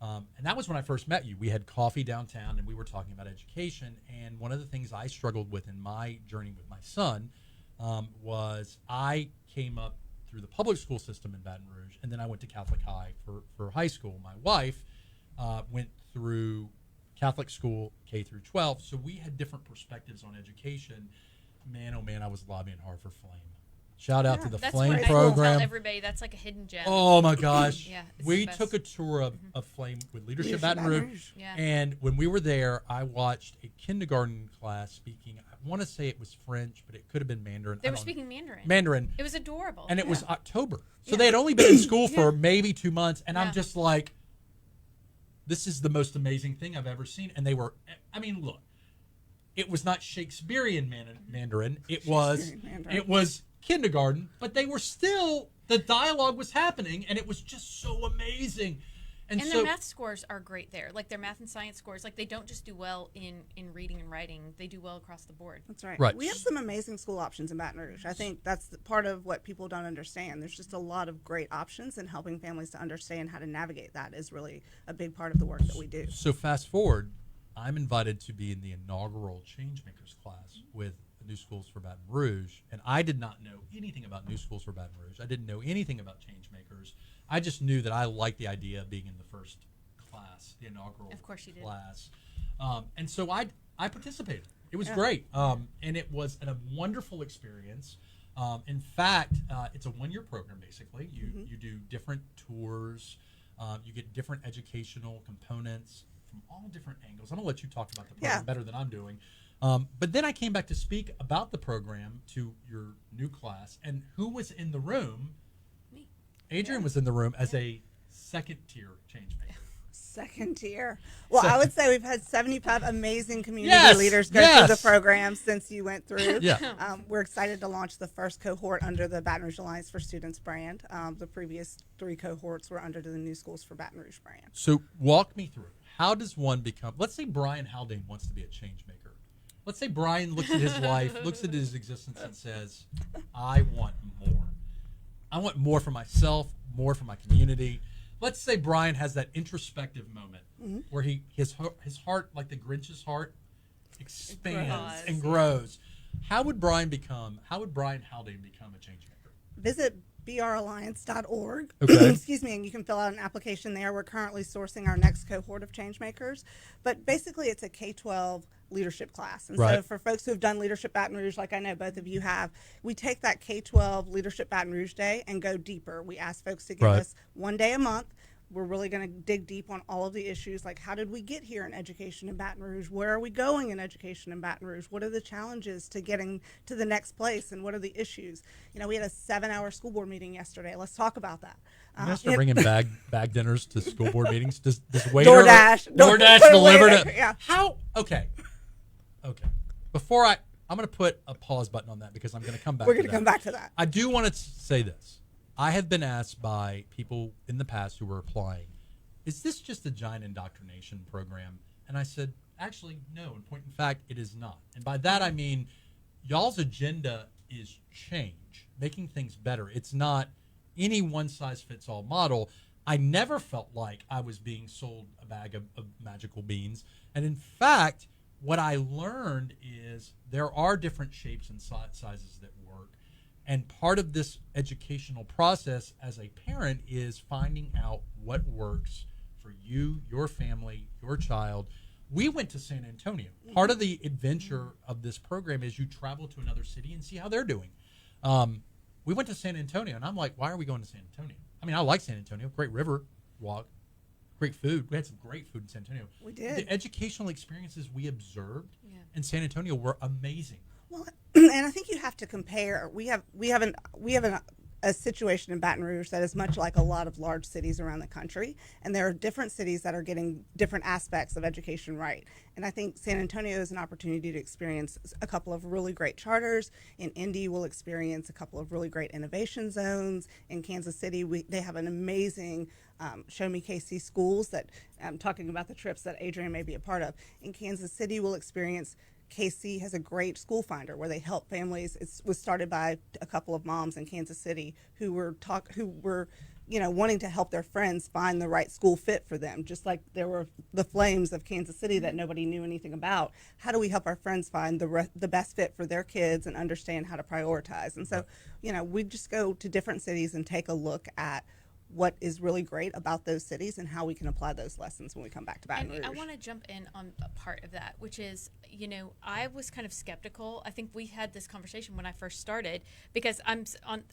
And that was when I first met you. We had coffee downtown, and we were talking about education. And one of the things I struggled with in my journey with my son was I came up through the public school system in Baton Rouge, and then I went to Catholic High for high school. My wife went through Catholic school K through 12, so we had different perspectives on education. Man, oh man, I was lobbying hard for Flame. Shout out to the That's Flame what I program. tell everybody. That's like a hidden gem. Oh my gosh. Yeah, it's We the best. took a tour of Flame with Leadership Leadership Baton Baton Rouge. Rouge. Yeah. And when we were there, I watched a kindergarten class speaking. I want to say it was French, but it could have been Mandarin. They I were don't know. speaking Mandarin. Mandarin. It was adorable. And it was October. So they had only been in school for maybe 2 months. And I'm Yeah. just like, this is the most amazing thing I've ever seen. And they were, I mean, look, it was not Shakespearean Mandarin. It was, Mandarin. it was kindergarten, but they were still, the dialogue was happening, and it was just so amazing. And And so, their math scores are great there. Like their math and science scores, like they don't just do well in reading and writing. They do well across the board. That's right. Right. We have some amazing school options in Baton Rouge. I think that's part of what people don't understand. There's just a lot of great options, and helping families to understand how to navigate that is really a big part of the work that we do. So fast forward, I'm invited to be in the inaugural Changemakers class with the New Schools for Baton Rouge, and I did not know anything about New Schools for Baton Rouge. I didn't know anything about Changemakers. I just knew that I liked the idea of being in the first class, the inaugural Of course you did. class. And so I participated. It was great, and it was a wonderful experience. In fact, it's a 1-year program, basically. You do different tours. You get different educational components from all different angles. I'm going to let you talk about the program better than I'm doing. But then I came back to speak about the program to your new class. And who was in the room? Me. Adrian was in the room as a second-tier change maker. Second tier. Well, I would say we've had 75 amazing community Yes, leaders go yes. through the program since you went through. Yeah. We're excited to launch the first cohort under the Baton Rouge Alliance for Students brand. The previous 3 cohorts were under the New Schools for Baton Rouge brand. So walk me through. How does one become, let's say Brian Haldane wants to be a change maker. Let's say Brian looks at his life, looks at his existence and says, I want more. I want more for myself, more for my community. Let's say Brian has that introspective moment where his heart, like the Grinch's heart, expands and grows. How would Brian Haldane become a change maker? Visit bralliance.org. Okay. Excuse me, and you can fill out an application there. We're currently sourcing our next cohort of change makers. But basically, it's a K-12 leadership class. And so Right. for folks who have done Leadership Baton Rouge, like I know both of you have, we take that K-12 Leadership Baton Rouge Day and go deeper. We ask folks to give Right. us one day a month. We're really going to dig deep on all of the issues, like how did we get here in education in Baton Rouge? Where are we going in education in Baton Rouge? What are the challenges to getting to the next place, and what are the issues? You know, we had a 7-hour school board meeting yesterday. Let's talk about that. You guys start bringing bag dinners to school board meetings. Does waiter DoorDash deliver waiter, to yeah. how? Okay. Before I'm going to put a pause button on that because I'm going to come back. We're going to come back to that. I do want to say this. I have been asked by people in the past who were applying, is this just a giant indoctrination program? And I said, actually, no. In point in fact, it is not. And by that, I mean, y'all's agenda is change, making things better. It's not any one-size-fits-all model. I never felt like I was being sold a bag of magical beans. And in fact, what I learned is there are different shapes and sizes that work. And part of this educational process as a parent is finding out what works for you, your family, your child. We went to San Antonio. Part of the adventure of this program is you travel to another city and see how they're doing. We went to San Antonio, and I'm like, why are we going to San Antonio? I mean, I like San Antonio. Great river walk, great food. We had some great food in San Antonio. We did. The educational experiences we observed in San Antonio were amazing. Well, and I think you have to compare. We have a situation in Baton Rouge that is much like a lot of large cities around the country, and there are different cities that are getting different aspects of education right. And I think San Antonio is an opportunity to experience a couple of really great charters. In Indy, we'll experience a couple of really great innovation zones. In Kansas City, they have an amazing Show Me KC schools that I'm talking about the trips that Adrian may be a part of. In Kansas City, we'll experience KC has a great school finder where they help families. It was started by a couple of moms in Kansas City who were wanting to help their friends find the right school fit for them. Just like there were the Flames of Kansas City that nobody knew anything about. How do we help our friends find the best fit for their kids and understand how to prioritize? And so, we just go to different cities and take a look at what is really great about those cities and how we can apply those lessons when we come back to Baton Rouge. And I want to jump in on a part of that, which is, I was kind of skeptical. I think we had this conversation when I first started because I'm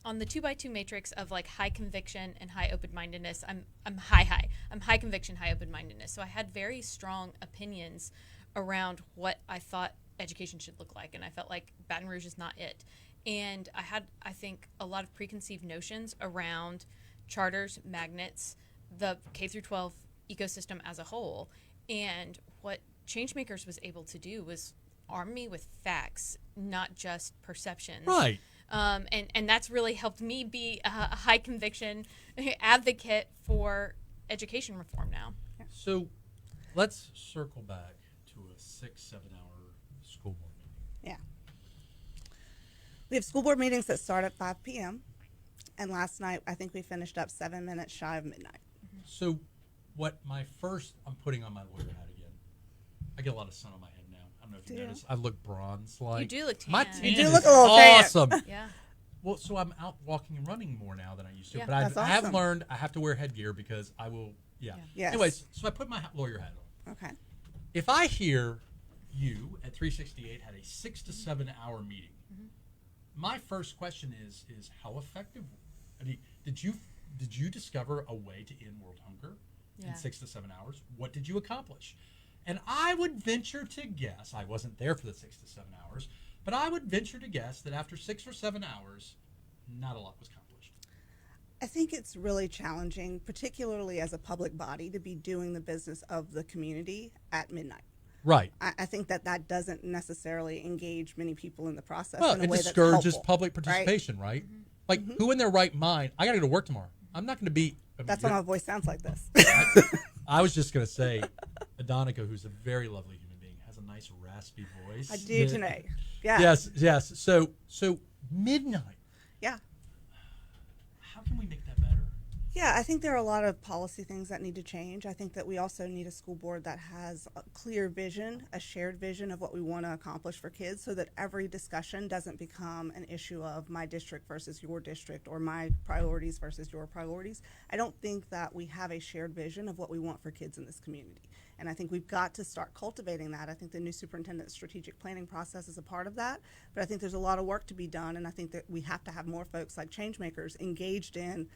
on the 2x2 matrix of like high conviction and high open-mindedness. I'm high. I'm high conviction, high open-mindedness. So I had very strong opinions around what I thought education should look like, and I felt like Baton Rouge is not it. And I had, I think, a lot of preconceived notions around charters, magnets, the K through 12 ecosystem as a whole. And what Changemakers was able to do was arm me with facts, not just perceptions. Right. And that's really helped me be a high conviction advocate for education reform now. So let's circle back to a 6-7 hour school board meeting. Yeah. We have school board meetings that start at 5 p.m. And last night, I think we finished up 7 minutes shy of midnight. So I'm putting on my lawyer hat again. I get a lot of sun on my head now. I don't know if you noticed. I look bronze-like. You do look tan. My tan You do is look a little tan. awesome. Yeah. Well, so I'm out walking and running more now than I used to. Yeah. But That's I have awesome. learned I have to wear headgear because I will, Yes. Anyways, so I put my lawyer hat on. Okay. If I hear you at 368 had a 6 to 7 hour meeting, my first question is how effective? I mean, did you discover a way to end world hunger in 6 to 7 hours? What did you accomplish? And I would venture to guess, I wasn't there for the 6 to 7 hours, but I would venture to guess that after 6 or 7 hours, not a lot was accomplished. I think it's really challenging, particularly as a public body, to be doing the business of the community at midnight. Right. I think that doesn't necessarily engage many people in the process Well, in a it way that's discourages helpful, public right? participation, right? Like, who in their right mind? I got to go to work tomorrow. I'm not going to be. That's why my voice sounds like this. I was just going to say, Adonica, who's a very lovely human being, has a nice raspy voice. I do today. Yeah. Yes. So midnight. Yeah. How can we make that better? Yeah, I think there are a lot of policy things that need to change. I think that we also need a school board that has a clear vision, a shared vision of what we want to accomplish for kids, so that every discussion doesn't become an issue of my district versus your district or my priorities versus your priorities. I don't think that we have a shared vision of what we want for kids in this community. And I think we've got to start cultivating that. I think the new superintendent's strategic planning process is a part of that. But I think there's a lot of work to be done, and I think that we have to have more folks like change makers engaged in,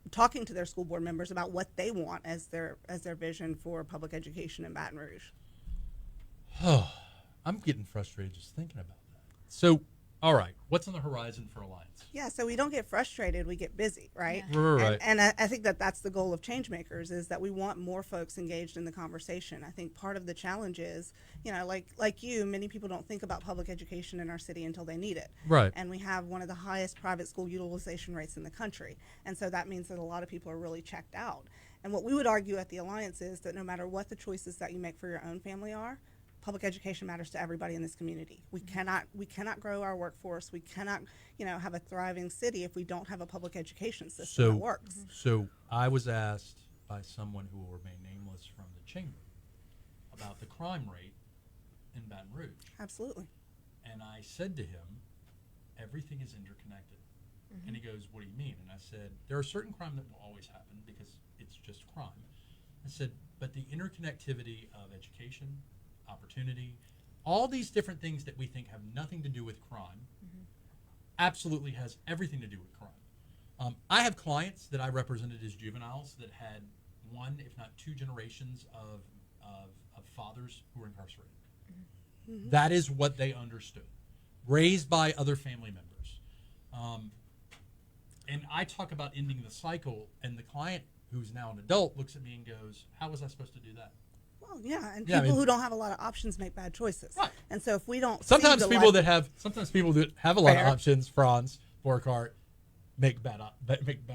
talking to their school board members about what they want as their vision for public education in Baton Rouge. Oh, I'm getting frustrated just thinking about that. So, all right, what's on the horizon for Alliance? Yeah, so we don't get frustrated, we get busy, right? Yeah. Right. And I think that that's the goal of change makers, is that we want more folks engaged in the conversation. I think part of the challenge is, like you, many people don't think about public education in our city until they need it. Right. And we have one of the highest private school utilization rates in the country. And so that means that a lot of people are really checked out. And what we would argue at the Alliance is that no matter what the choices that you make for your own family are, public education matters to everybody in this community. We cannot grow our workforce. We cannot, have a thriving city if we don't have a public education system that works. So I was asked by someone who will remain nameless from the chamber about the crime rate in Baton Rouge. Absolutely. And I said to him, everything is interconnected. And he goes, what do you mean? And I said, there are certain crime that will always happen because it's just crime. I said, but the interconnectivity of education, opportunity, all these different things that we think have nothing to do with crime absolutely has everything to do with crime. I have clients that I represented as juveniles that had one, if not two generations of fathers who were incarcerated. That is what they understood, raised by other family members. And I talk about ending the cycle, and the client, who's now an adult, looks at me and goes, how was I supposed to do that? Well, yeah, and Yeah, people who don't have a lot of options make bad choices. Right. And so if we don't Sometimes see the people life- that have a lot Fair. of options, Franz, Borkart, make bad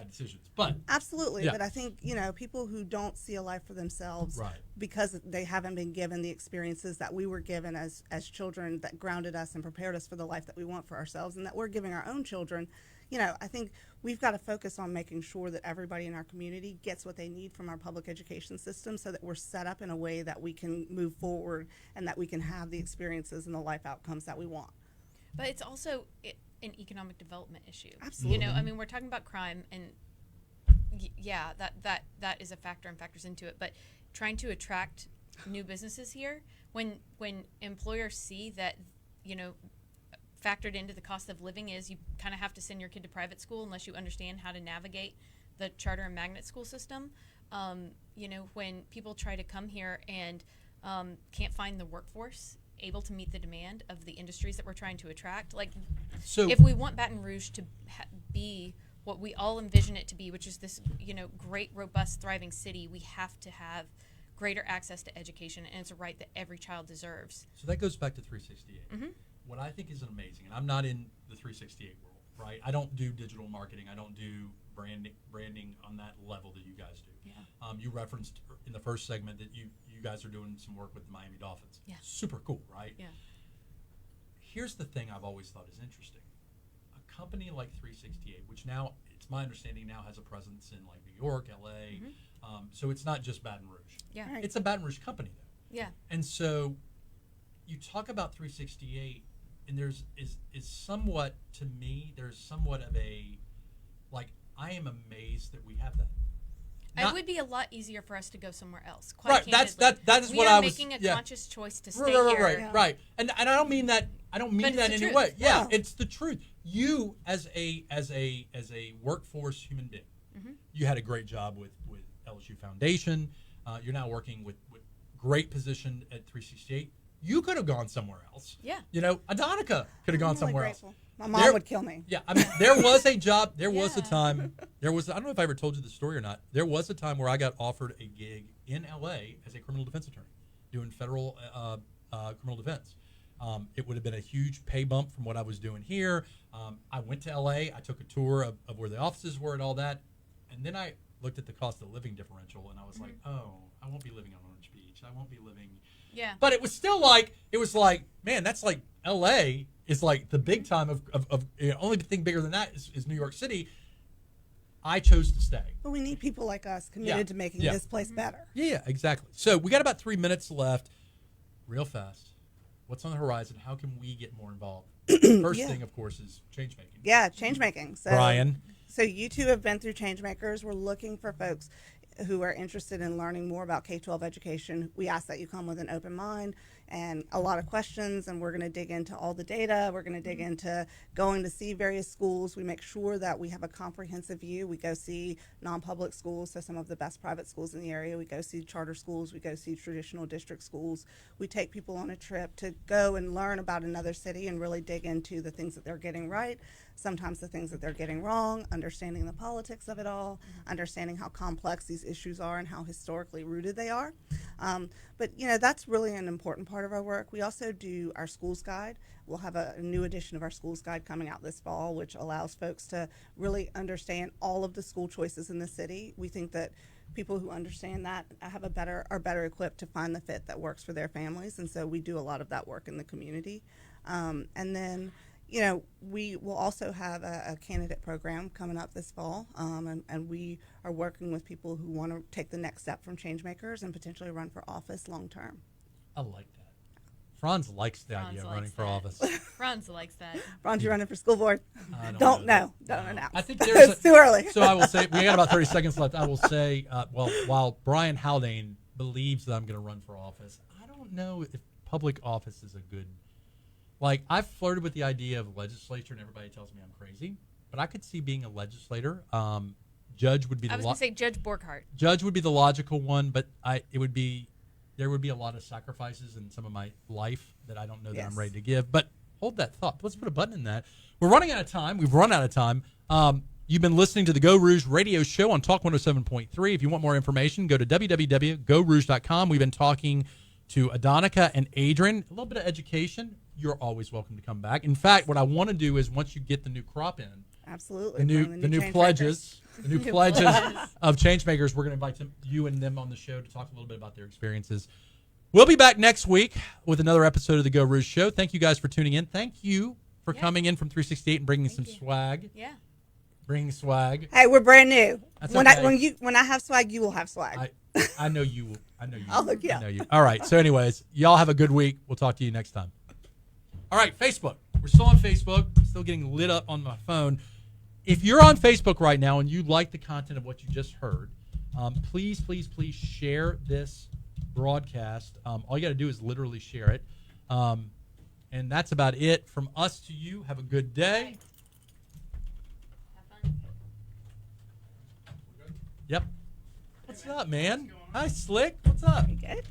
decisions. But Absolutely, Yeah. but I think, people who don't see a life for themselves Right. because they haven't been given the experiences that we were given as children that grounded us and prepared us for the life that we want for ourselves and that we're giving our own children, I think we've got to focus on making sure that everybody in our community gets what they need from our public education system so that we're set up in a way that we can move forward and that we can have the experiences and the life outcomes that we want. But it's also an economic development issue. Absolutely. We're talking about crime, and yeah, that is a factor and factors into it. But trying to attract new businesses here, when employers see that, factored into the cost of living is you kind of have to send your kid to private school unless you understand how to navigate the charter and magnet school system. When people try to come here and can't find the workforce able to meet the demand of the industries that we're trying to attract. So If we want Baton Rouge to be what we all envision it to be, which is this, great, robust, thriving city, we have to have greater access to education, and it's a right that every child deserves. So that goes back to 368. What I think is amazing, and I'm not in the 368 world, right? I don't do digital marketing. I don't do branding on that level that you guys do. Yeah. You referenced in the first segment that you guys are doing some work with the Miami Dolphins. Yeah. Super cool, right? Yeah. Here's the thing I've always thought is interesting. A company like 368, which now, it's my understanding, now has a presence in like New York, LA. So it's not just Baton Rouge. Yeah. Right. It's a Baton Rouge company, though. Yeah. And so you talk about 368, and there's somewhat, to me, there's somewhat of a, I am amazed that we have that. It would be a lot easier for us to go somewhere else. Right, Quite that is we what are I was making a yeah. conscious choice to stay Right, here. right. And I don't mean that. I don't mean But it's that the in any truth. way. Yeah, Yeah. it's the truth. You as a workforce human being, you had a great job with LSU Foundation. You're now working with great position at 368. You could have gone somewhere else. Yeah. Adonica could have gone I'm really somewhere grateful. else. My mom There- would kill me. Yeah, I mean, there was a job. There was a Yeah. time. I don't know if I ever told you the story or not. There was a time where I got offered a gig in LA as a criminal defense attorney, doing federal criminal defense. It would have been a huge pay bump from what I was doing here. I went to LA. I took a tour of where the offices were and all that, and then I looked at the cost of living differential, and I was like, oh, I won't be living on Orange Beach. I won't be living. Yeah. But it was still man, that's like LA is like the big time of only thing bigger than that is New York City. I chose to stay. But we need people like us committed to making this place better. Yeah, exactly. So we got about 3 minutes left. Real fast. What's on the horizon? How can we get more involved? First thing, of course, is change making. Yeah, change making. So, Brian. So you two have been through Changemakers. We're looking for folks who are interested in learning more about K-12 education. We ask that you come with an open mind and a lot of questions, and we're going to dig into all the data. We're going to dig into going to see various schools. We make sure that we have a comprehensive view. We go see non-public schools, so some of the best private schools in the area. We go see charter schools. We go see traditional district schools. We take people on a trip to go and learn about another city and really dig into the things that they're getting right, sometimes the things that they're getting wrong, understanding the politics of it all, understanding how complex these issues are and how historically rooted they are. But, that's really an important part of our work. We also do our schools guide. We'll have a new edition of our schools guide coming out this fall, which allows folks to really understand all of the school choices in the city. We think that people who understand that are better equipped to find the fit that works for their families, and so we do a lot of that work in the community. And then, we will also have a candidate program coming up this fall, and we are working with people who want to take the next step from Changemakers and potentially run for office long term. I like that. Franz likes the idea of running for office. Franz likes that. Franz, you running for school board? Don't know. Don't announce. I think there's it's too early. So I will say, we got about 30 seconds left. I will say, while Brian Haldane believes that I'm going to run for office, I don't know if public office is a good. Like, I've flirted with the idea of legislature, and everybody tells me I'm crazy. But I could see being a legislator. Judge would be. I was going to say Judge Borghardt. Judge would be the logical one, but there would be a lot of sacrifices in some of my life that I don't know that I'm ready to give. But hold that thought. Let's put a button in that. We're running out of time. We've run out of time. You've been listening to the Geaux Rouge Radio Show on Talk 107.3. If you want more information, go to www.geauxrouge.com. We've been talking to Adonica and Adrian. A little bit of education. You're always welcome to come back. In fact, what I want to do is once you get the new crop in, absolutely, the new pledges of Changemakers, we're going to invite you and them on the show to talk a little bit about their experiences. We'll be back next week with another episode of the Geaux Rouge Show. Thank you guys for tuning in. Thank you for coming in from 368 and bringing some swag. Yeah. Bringing swag. Hey, we're brand new. That's when okay. when I have swag, you will have swag. I know you will. I know you. I'll hook you up. I know you. All right. So, anyways, y'all have a good week. We'll talk to you next time. All right, Facebook. We're still on Facebook. Still getting lit up on my phone. If you're on Facebook right now and you like the content of what you just heard, please, please, please share this broadcast. All you got to do is literally share it. And that's about it from us to you. Have a good day. Have fun. Yep. What's up, man? Hi, Slick. What's up? Good.